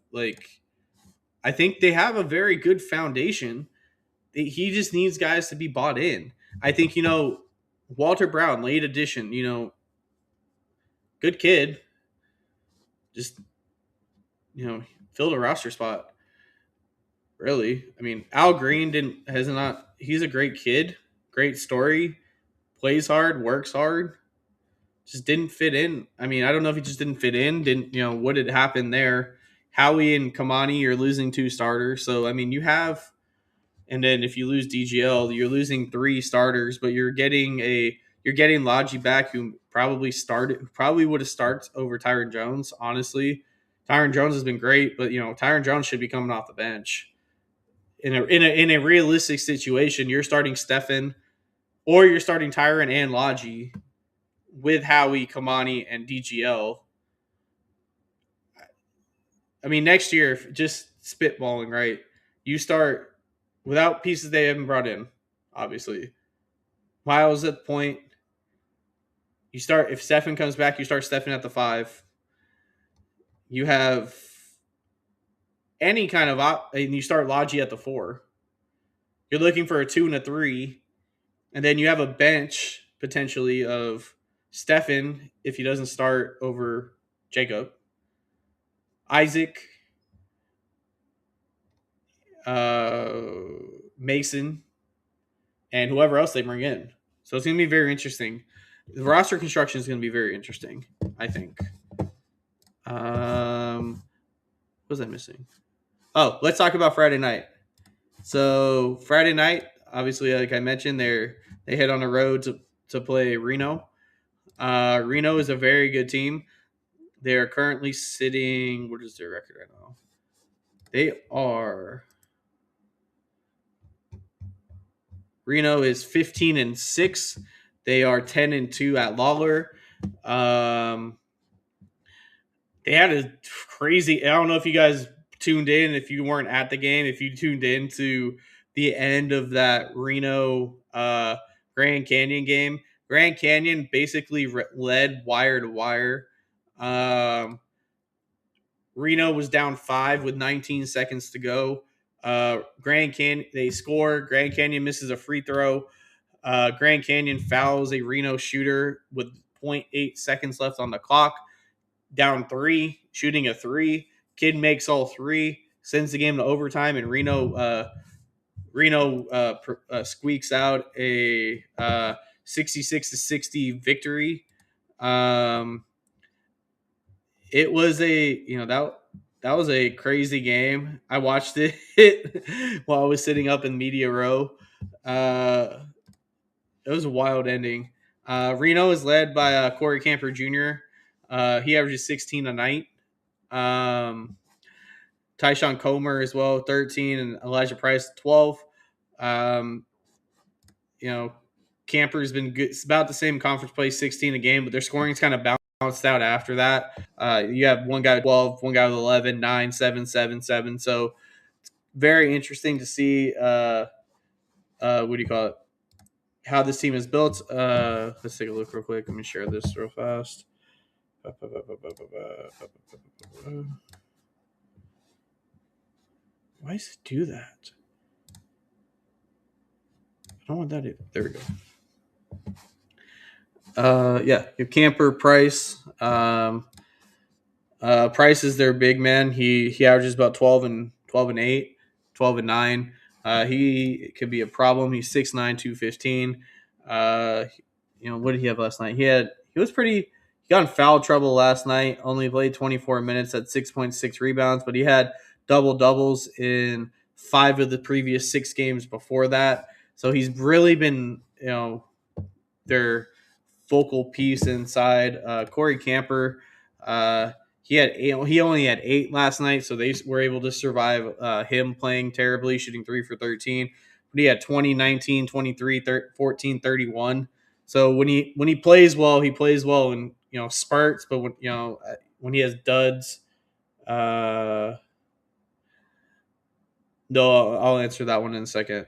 I think they have a very good foundation. He just needs guys to be bought in. I think, Walter Brown, late addition, good kid, just, filled a roster spot. really. I mean, Al Green didn't has not. He's a great kid, great story, plays hard, works hard. Just didn't fit in. I mean, I don't know if he just didn't fit in. Didn't what had happened there? Howie and Kamani, you're losing two starters. So I mean, you have, and then if you lose DGL, you're losing three starters, but you're getting Logi back, who probably would have started over Tyron Jones. Honestly, Tyron Jones has been great, but Tyron Jones should be coming off the bench in a realistic situation. You're starting Stefan, or you're starting Tyron and Logi with Howie, Kamani, and DGL. I mean, next year, just spitballing, right? You start without pieces they haven't brought in, obviously. Miles at the point. You start if Stefan comes back, you start Stefan at the 5. You have any kind of and you start Logi at the 4. You're looking for a 2 and a 3, and then you have a bench potentially of Stefan if he doesn't start over Jacob, Isaac, uh, Mason, and whoever else they bring in. So it's going to be very interesting. The roster construction is going to be very interesting, I think. What was I missing? Oh, let's talk about Friday night. So Friday night, obviously, like I mentioned, they hit on the road to play Reno. Reno is a very good team. They are currently sitting. What is their record right now? Reno is 15-6. They are 10-2 at Lawler. They had a crazy. I don't know if you guys tuned in. If you weren't at the game, if you tuned in to the end of that Reno Grand Canyon game, Grand Canyon basically led wire to wire. Reno was down 5 with 19 seconds to go. Grand Canyon, they score. Grand Canyon misses a free throw. Grand Canyon fouls a Reno shooter with 0.8 seconds left on the clock. Down 3, shooting a 3. Kid makes all 3, sends the game to overtime, and Reno squeaks out a 66-60 victory. It was that was a crazy game. I watched it while I was sitting up in media row. It was a wild ending. Reno is led by Corey Camper Jr. He averages 16 a night. Tyshawn Comer as well, 13, and Elijah Price, 12. Camper's been good. It's about the same conference play, 16 a game, but their scoring's kind of bounced out after that. You have one guy with 12, one guy with 11, 9, 7, 7, 7. So it's very interesting to see what do you call it? How this team is built. Let's take a look real quick. Let me share this real fast. Why does it do that? I don't want that either. There we go. Yeah, you have Camper, Price. Price is their big man. He averages about 12 and 8, 12 and 9. He could be a problem. He's 6'9", 215. What did he have last night? He got in foul trouble last night. Only played 24 minutes at 6.6 rebounds, but he had double doubles in 5 of the previous 6 games before that. So he's really been, their focal piece inside. Corey Camper, he only had 8 last night, so they were able to survive him playing terribly, shooting 3 for 13. But he had 20, 19, 23, 14, 31. So when he plays well, he plays well in spurts. But when he has duds, no, I'll answer that one in a second.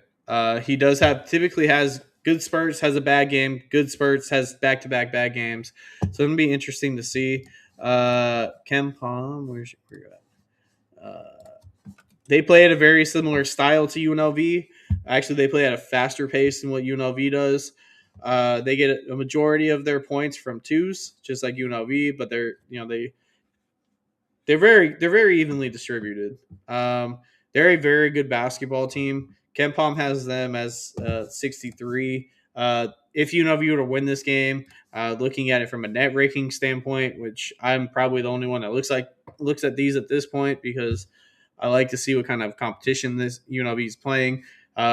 He typically has good spurts, has a bad game, good spurts, has back-to-back bad games. So it's going to be interesting to see. Ken Palm, where you at? They play at a very similar style to UNLV. Actually, they play at a faster pace than what UNLV does. They get a majority of their points from twos, just like UNLV, but they're very evenly distributed. Their they're a very good basketball team. Ken Palm has them as 63. If UNLV were to win this game, looking at it from a net ranking standpoint, which I'm probably the only one that looks at these at this point because I like to see what kind of competition this UNLV is playing.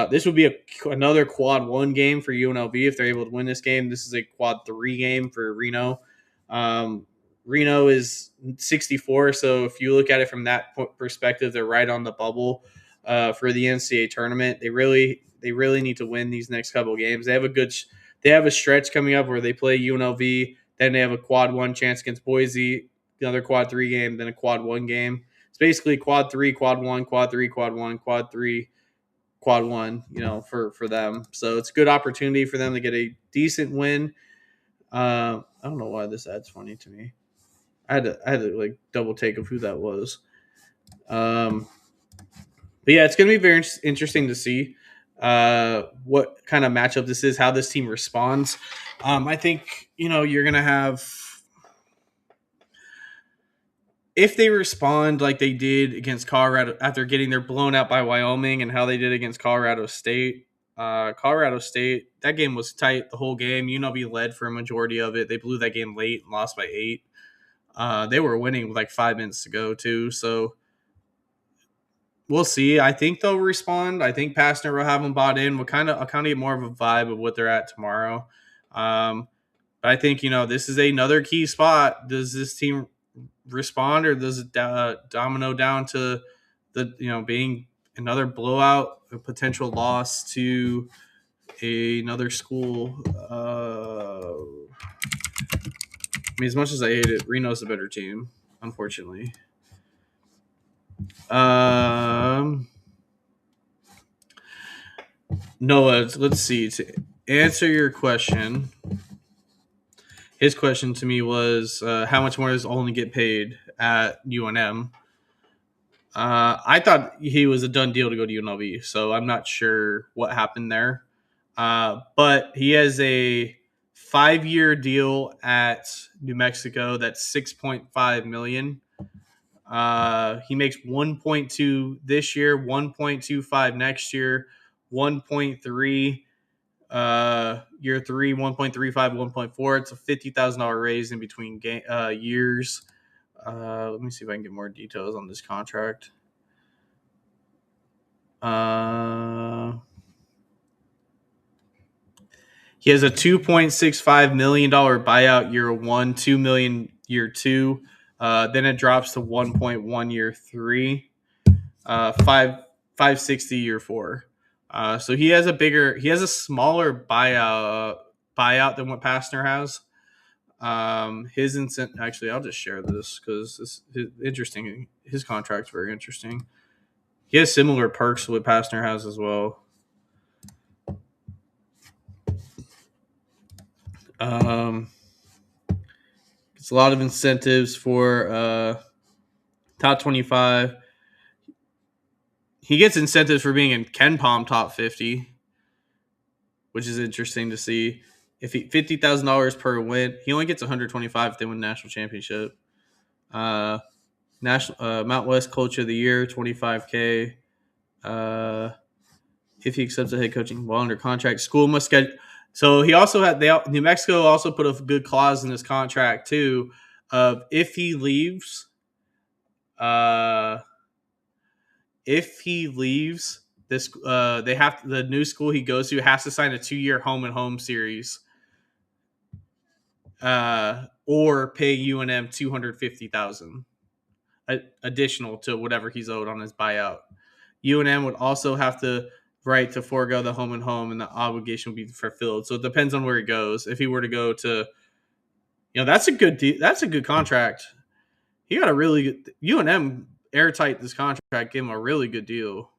This would be another quad one game for UNLV if they're able to win this game. This is a quad three game for Reno. Um, Reno is 64, so if you look at it from that perspective, they're right on the bubble for the NCAA tournament. They really need to win these next couple of games. They have a stretch coming up where they play UNLV, then they have a quad one chance against Boise, another quad three game, then a quad one game. It's basically quad three, quad one, quad three, quad one, quad three, quad one, for them. So it's a good opportunity for them to get a decent win. I don't know why this ad's funny to me. I had to like double take of who that was. But yeah, it's going to be very interesting to see what kind of matchup this is, how this team responds. I think you're going to have, if they respond like they did against Colorado after getting their blown out by Wyoming, and how they did against Colorado State. Colorado State, that game was tight the whole game. UNLV led for a majority of it. They blew that game late and lost by 8. They were winning with like 5 minutes to go too. So we'll see. I think they'll respond. I think Pastner will have them bought in. We'll kind of get more of a vibe of what they're at tomorrow. But I think this is another key spot. Does this team respond, or does it domino down to the being another blowout, a potential loss to another school? I mean, as much as I hate it, Reno's a better team, unfortunately. Noah, let's see. To answer your question, his question to me was, how much more does Olin get paid at UNM? I thought he was a done deal to go to UNLV, so I'm not sure what happened there. But he has a 5-year deal at New Mexico that's $6.5 million. He makes 1.2 this year, 1.25 next year, 1.3 year 3, 1.35, 1.4. It's a $50,000 raise in between years. Let me see if I can get more details on this contract. He has a $2.65 million buyout year 1, $2 million year 2. Then it drops to 1.1 year 3, 560 year 4. So he has a smaller buyout than what Pastner has. His incentive, actually, I'll just share this because it's interesting. His contract's very interesting. He has similar perks to what Pastner has as well. It's a lot of incentives for top 25. He gets incentives for being in Ken Palm top 50, which is interesting to see. If $50,000 per win, he only gets $125 if they win national championship. Mount West Coach of the Year, $25K. If he accepts a head coaching while under contract, school must get. So he also had New Mexico also put a good clause in his contract too, of if he leaves, this the new school he goes to has to sign a 2-year home and home series, or pay UNM $250,000 additional to whatever he's owed on his buyout. UNM would also have to to forego the home and home, and the obligation would be fulfilled. So it depends on where he goes. If he were to go to, that's a good contract. He got a really good UNM airtight this contract, gave him a really good deal.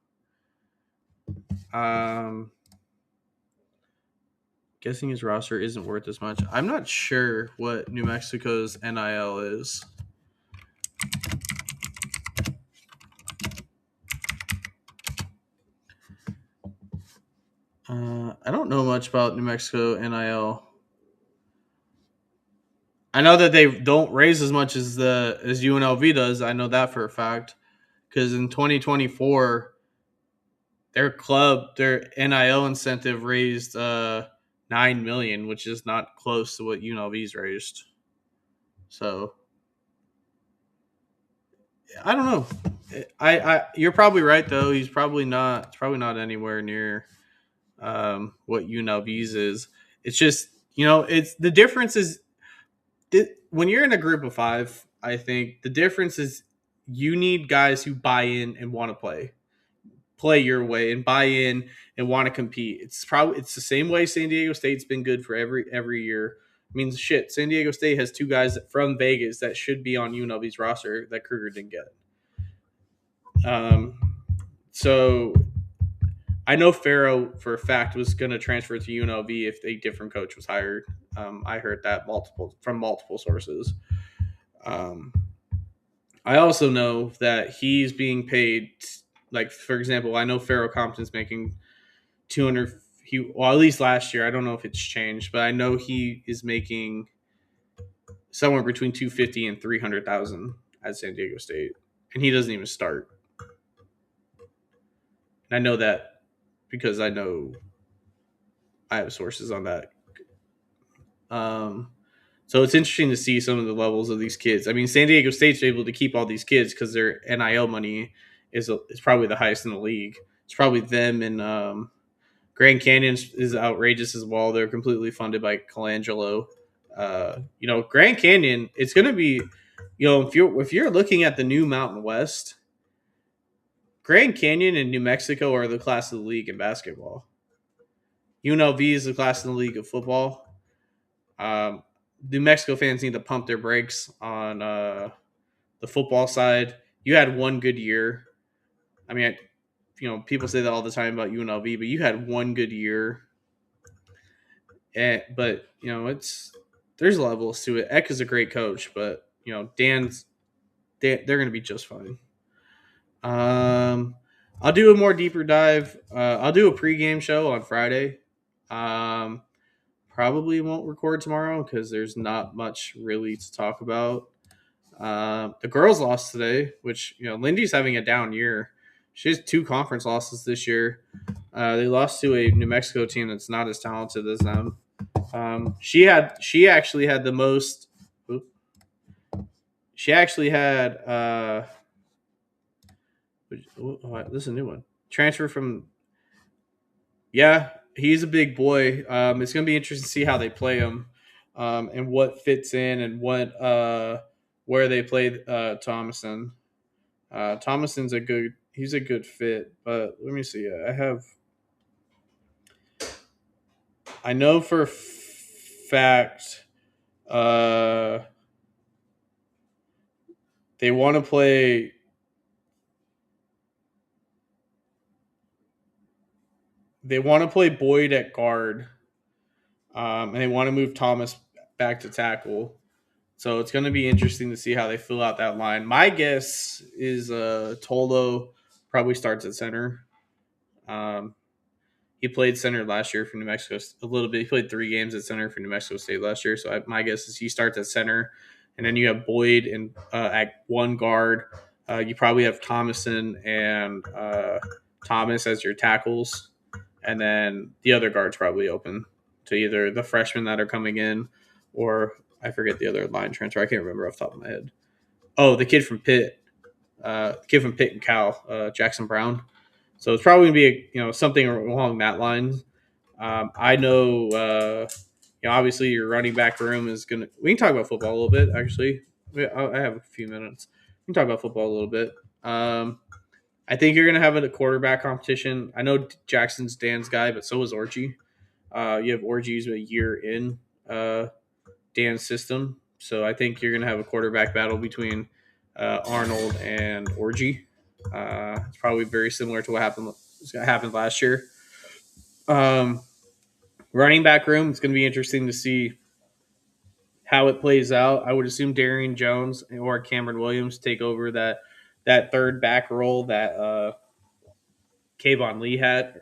Guessing his roster isn't worth as much. I'm not sure what New Mexico's NIL is. I don't know much about New Mexico NIL. I know that they don't raise as much as UNLV does. I know that for a fact, because in 2024 their NIL incentive raised 9 million, which is not close to what UNLV's raised. So I don't know. I you're probably right though. He's probably not. It's probably not anywhere near what UNLV's is. It's just it's the difference is when you're in a group of five. I think the difference is you need guys who buy in and want to play your way and buy in and want to compete. It's the same way San Diego State's been good for every year. I mean, shit, San Diego State has two guys from Vegas that should be on UNLV's roster that Kruger didn't get. Um, so I know Farrow for a fact was going to transfer to UNLV if a different coach was hired. I heard that from multiple sources. Um, I also know that he's being paid. Like for example, I know Farrow Compton's making 200. At least last year. I don't know if it's changed, but I know he is making somewhere between 250 and 300,000 at San Diego State, and he doesn't even start. And I know that because I have sources on that. So it's interesting to see some of the levels of these kids. I mean, San Diego State's able to keep all these kids because their NIL money is probably the highest in the league. It's probably them and Grand Canyon is outrageous as well. They're completely funded by Colangelo. Grand Canyon. It's going to be, if you're looking at the new Mountain West, Grand Canyon and New Mexico are the class of the league in basketball. UNLV is the class in the league of football. New Mexico fans need to pump their brakes on the football side. You had one good year. I mean, people say that all the time about UNLV, but you had one good year. But there's levels to it. Eck is a great coach, but they're going to be just fine. I'll do a more deeper dive. I'll do a pregame show on Friday. Probably won't record tomorrow because there's not much really to talk about. The girls lost today, which Lindy's having a down year. She has 2 conference losses this year. They lost to a New Mexico team that's not as talented as them. She actually had the most. She actually had. This is a new one. Transfer from. Yeah, he's a big boy. It's going to be interesting to see how they play him, and what fits in and what where they play Thomason. Thomason's he's a good fit, but let me see. I know for a fact they want to play. They want to play Boyd at guard, and they want to move Thomas back to tackle. So it's going to be interesting to see how they fill out that line. My guess is Tolo probably starts at center. He played center last year for New Mexico a little bit. He played 3 games at center for New Mexico State last year. So my guess is he starts at center. And then you have Boyd and at one guard. You probably have Thomason and Thomas as your tackles. And then the other guard's probably open to either the freshmen that are coming in or I forget the other line transfer. I can't remember off the top of my head. Oh, the kid from Pitt. And Cal, Jackson Brown. So it's probably going to be something along that line. I know, obviously your running back room is going to – we can talk about football a little bit, actually. I have a few minutes. We can talk about football a little bit. I think you're going to have a quarterback competition. I know Jackson's Dan's guy, but so is Orgy. You have Orgy's a year in Dan's system. So I think you're going to have a quarterback battle between Arnold and Orgy. It's probably very similar to what happened last year. Running back room, it's going to be interesting to see how it plays out. I would assume Darian Jones or Cameron Williams take over that third back role that Kayvon Lee had.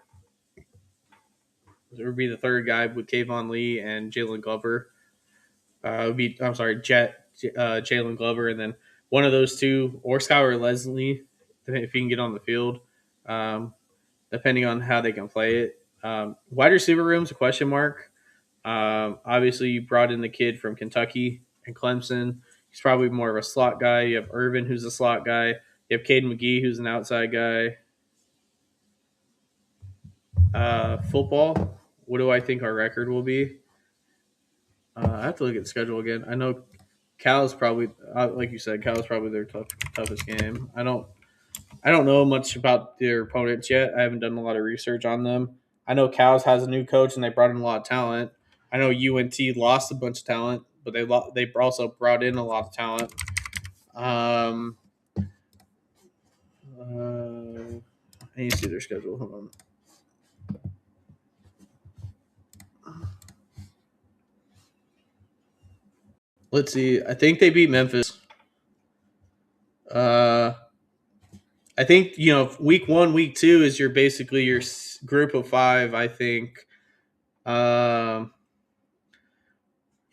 It would be the third guy with Kayvon Lee and Jalen Glover. Jalen Glover, and then one of those two, or Skylar Leslie, if he can get on the field. Then depending on how they can play it. Wide receiver room's a question mark. Obviously, you brought in the kid from Kentucky and Clemson. He's probably more of a slot guy. You have Irvin, who's a slot guy. You have Caden McGee, who's an outside guy. Football, what do I think our record will be? I have to look at the schedule again. I know Cal's probably, like you said, Cal's probably their toughest game. I don't know much about their opponents yet. I haven't done a lot of research on them. I know Cal's has a new coach and they brought in a lot of talent. I know UNT lost a bunch of talent, but they also brought in a lot of talent. Um, I need to see their schedule. Hold on. Let's see. I think they beat Memphis. I think week 1, week 2 is basically your group of 5. I think, um,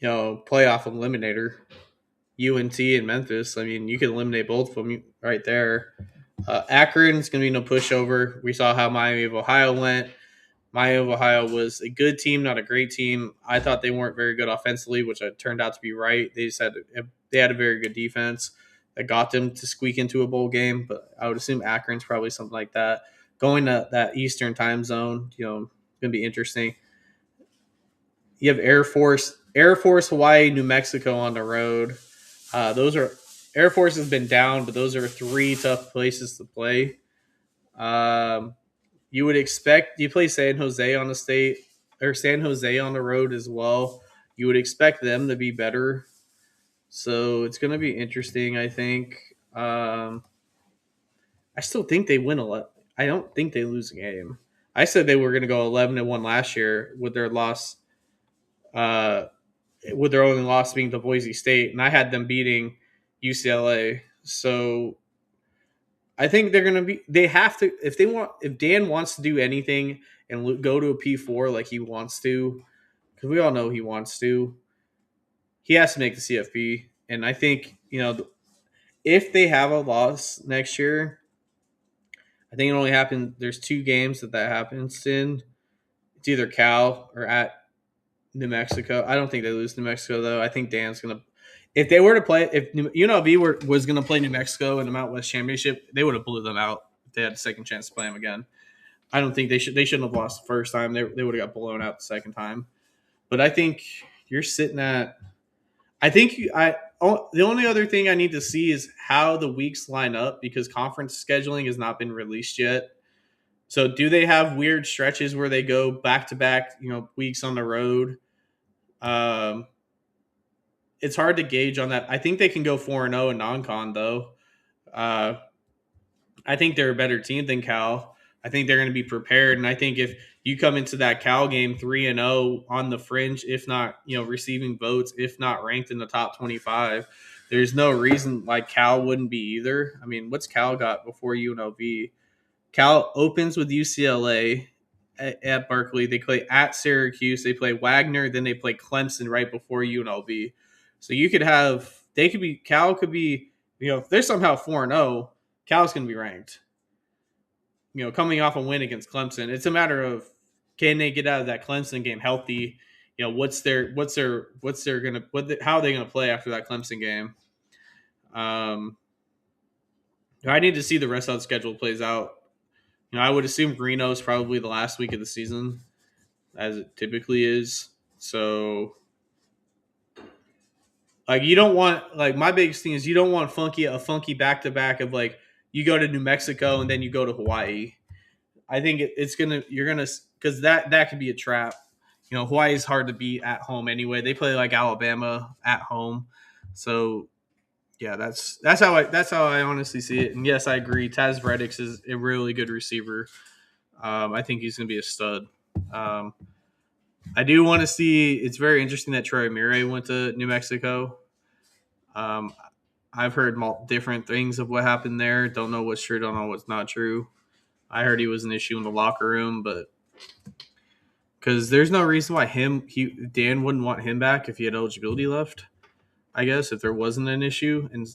playoff eliminator. UNT and Memphis. I mean, you can eliminate both of them right there. Akron's going to be no pushover. We saw how Miami of Ohio went. Miami of Ohio was a good team, not a great team. I thought they weren't very good offensively, which turned out to be right. They had a very good defense that got them to squeak into a bowl game. But I would assume Akron's probably something like that. Going to that Eastern time zone, going to be interesting. You have Air Force, Hawaii, New Mexico on the road. Those are Air Force has been down, but those are 3 tough places to play. You would expect you play San Jose on the road as well. You would expect them to be better, so it's going to be interesting. I think. I still think they win 11. I don't think they lose a game. I said they were going to go 11-1 last year with their loss. With their only loss being to Boise State, and I had them beating UCLA. So I think they're going to be. They have to if Dan wants to do anything and go to a P4 like he wants to, because we all know he wants to. He has to make the CFP, and I think if they have a loss next year, I think it only happens. There's 2 games that happens in. It's either Cal or at New Mexico. I don't think they lose New Mexico though. I think Dan's gonna. If they were to play, if UNLV was going to play New Mexico in the Mountain West Championship, they would have blew them out if they had a second chance to play them again. I don't think they shouldn't have lost the first time. They would have got blown out the second time. But I think you're sitting at. The only other thing I need to see is how the weeks line up because conference scheduling has not been released yet. So do they have weird stretches where they go back to back, weeks on the road? It's hard to gauge on that. I think they can go 4-0 in non-con though. I think they're a better team than Cal. I think they're going to be prepared, and I think if you come into that Cal game 3-0 on the fringe, if not receiving votes, if not ranked in the top 25, there's no reason like Cal wouldn't be either. I mean, what's Cal got before UNLV? Cal opens with UCLA at Berkeley. They play at Syracuse. They play Wagner. Then they play Clemson right before UNLV. So Cal could be, if they're somehow 4-0, Cal's going to be ranked. Coming off a win against Clemson, it's a matter of can they get out of that Clemson game healthy? How are they going to play after that Clemson game? I need to see the rest of the schedule plays out. I would assume Reno is probably the last week of the season, as it typically is. So, you don't want my biggest thing is you don't want a funky back to back of you go to New Mexico and then you go to Hawaii. I think you're gonna because that could be a trap. Hawaii is hard to beat at home anyway. They play like Alabama at home, so yeah, that's how I honestly see it. And yes, I agree. Taz Reddix is a really good receiver. I think he's going to be a stud. I do want to see. It's very interesting that Troy Amire went to New Mexico. I've heard different things of what happened there. Don't know what's true. Don't know what's not true. I heard he was an issue in the locker room, but because there's no reason why Dan wouldn't want him back if he had eligibility left. I guess if there wasn't an issue, and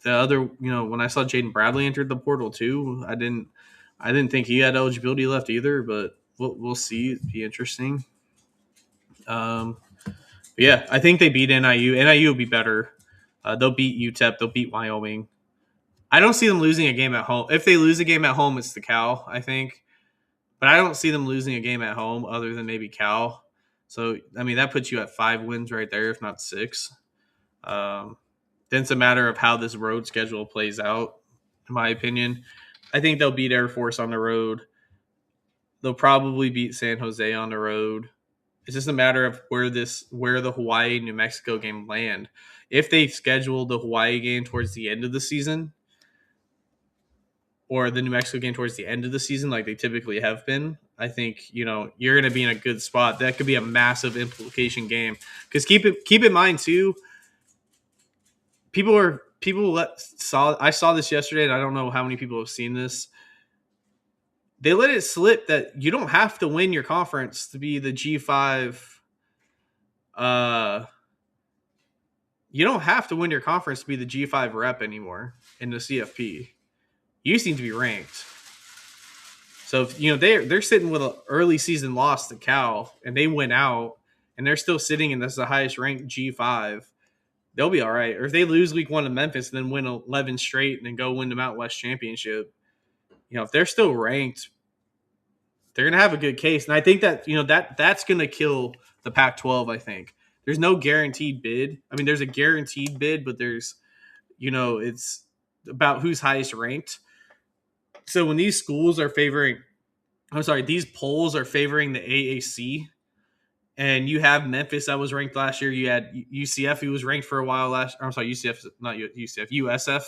the other, when I saw Jaden Bradley entered the portal too, I I didn't think he had eligibility left either, but we'll see. It'd be interesting. Um, yeah, I think they beat NIU. NIU will be better. They'll beat UTEP. They'll beat Wyoming. I don't see them losing a game at home. If they lose a game at home, it's the Cal, I think. But I don't see them losing a game at home other than maybe Cal. So, I mean, that puts you at 5 wins right there, if not 6. Um, then it's a matter of how this road schedule plays out, in my opinion. I think they'll beat Air Force on the road. They'll probably beat San Jose on the road. It's just a matter of where the Hawaii New Mexico game land. If they schedule the Hawaii game towards the end of the season, or the New Mexico game towards the end of the season, like they typically have been, I think you're going to be in a good spot. That could be a massive implication game. Because keep in mind too, I saw this yesterday, and I don't know how many people have seen this. They let it slip that you don't have to win your conference to be the G5. You don't have to win your conference to be the G5 rep anymore in the CFP. You seem to be ranked. So they're sitting with an early season loss to Cal, and they went out, and they're still sitting, and that's the highest ranked G5. They'll be all right. Or if they lose week 1 to Memphis and then win 11 straight and then go win the Mountain West Championship, if they're still ranked, they're gonna have a good case. And I think that that's gonna kill the Pac-12. I think there's no guaranteed bid. I mean, there's a guaranteed bid, but there's it's about who's highest ranked. So when these polls are favoring the AAC, and you have Memphis that was ranked last year. You had UCF who was ranked for a while last. I'm sorry, UCF, not UCF, USF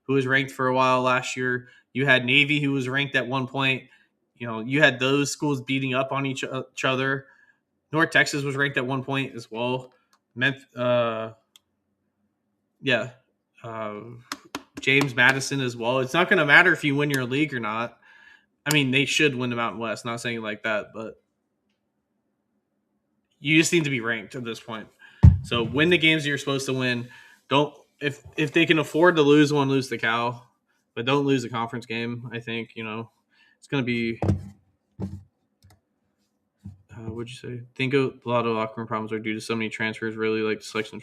who was ranked for a while last year. You had Navy who was ranked at one point. You had those schools beating up on each other. North Texas was ranked at one point as well. James Madison as well. It's not going to matter if you win your league or not. I mean, they should win the Mountain West. Not saying it like that, but you just need to be ranked at this point. So win the games you're supposed to win. Don't if they can afford to lose one, lose the Cal, but don't lose a conference game. I think it's going to be. What'd you say? I think a lot of locker room problems are due to so many transfers. Really like the selection.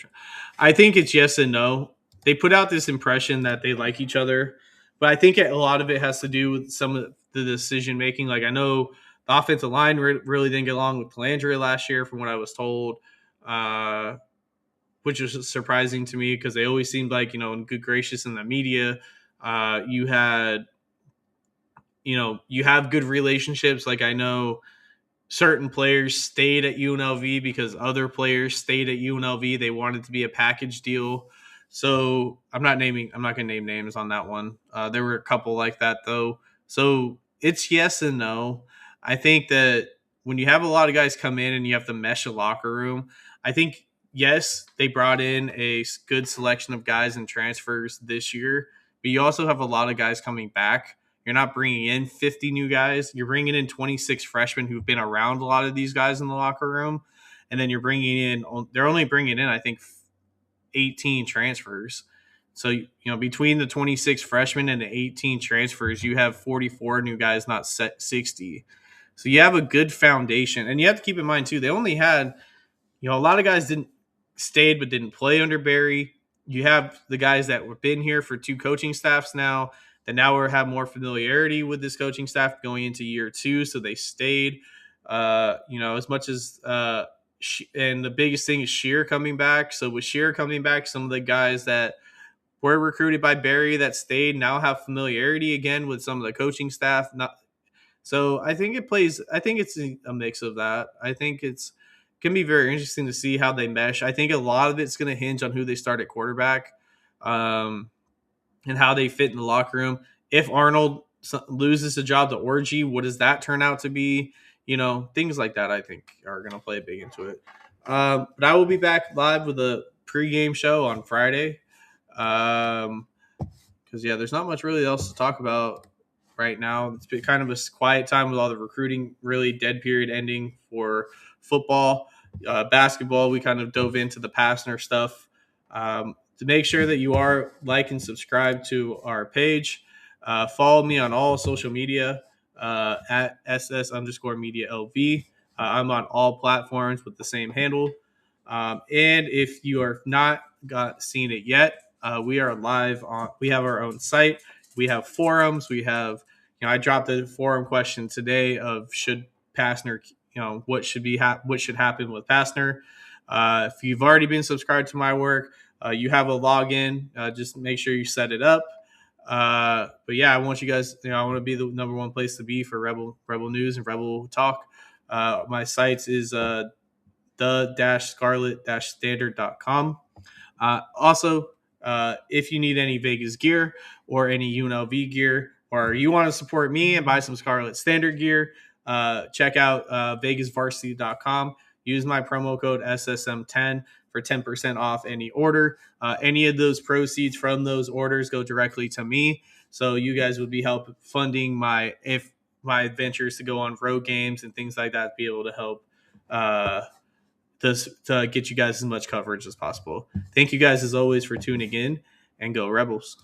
I think it's yes and no. They put out this impression that they like each other, but I think a lot of it has to do with some of the decision making. Like I know the offensive line really didn't get along with Pelandria last year, from what I was told, which was surprising to me because they always seemed like in good gracious in the media. You have good relationships. Like I know certain players stayed at UNLV because other players stayed at UNLV. They wanted to be a package deal. So I'm not going to name names on that one. There were a couple like that though. So it's yes and no. I think that when you have a lot of guys come in and you have to mesh a locker room, I think, yes, they brought in a good selection of guys and transfers this year, but you also have a lot of guys coming back. You're not bringing in 50 new guys. You're bringing in 26 freshmen who've been around a lot of these guys in the locker room. And then they're only bringing in, I think, 18 transfers. So, between the 26 freshmen and the 18 transfers, you have 44 new guys, not 60. So you have a good foundation. And you have to keep in mind, too, they only had, a lot of guys stayed but didn't play under Barry. You have the guys that have been here for 2 coaching staffs now, that now have more familiarity with this coaching staff going into year 2, so they stayed. As much as and the biggest thing is Shear coming back. So with Shear coming back, some of the guys that were recruited by Barry that stayed now have familiarity again with some of the coaching staff. So I think it's a mix of that. I think it's going to be very interesting to see how they mesh. I think a lot of it's going to hinge on who they start at quarterback. And how they fit in the locker room. If Arnold loses a job to Orgy, what does that turn out to be? Things like that I think are going to play big into it. But I will be back live with a pregame show on Friday. Because, there's not much really else to talk about right now. It's been kind of a quiet time with all the recruiting, really dead period ending for football. Basketball, we kind of dove into the Pastner stuff. To make sure that you are like and subscribe to our page. Follow me on all social media. at SS_media LV. I'm on all platforms with the same handle. And if you are not seen it yet, we are live on. We have our own site. We have forums. We have, I dropped a forum question today of should Pastner, what should what should happen with Pastner. If you've already been subscribed to my work, you have a login. Just make sure you set it up. But yeah, I want you guys. I want to be the number one place to be for Rebel news and Rebel talk. My site is the-scarlet-standard.com. Also, if you need any Vegas gear or any UNLV gear, or you want to support me and buy some Scarlet Standard gear, check out vegasvarsity.com. Use my promo code SSM10 for 10% off any order. Any of those proceeds from those orders go directly to me. So you guys would be funding my adventures to go on road games and things like that, be able to help to get you guys as much coverage as possible. Thank you guys as always for tuning in, and go Rebels.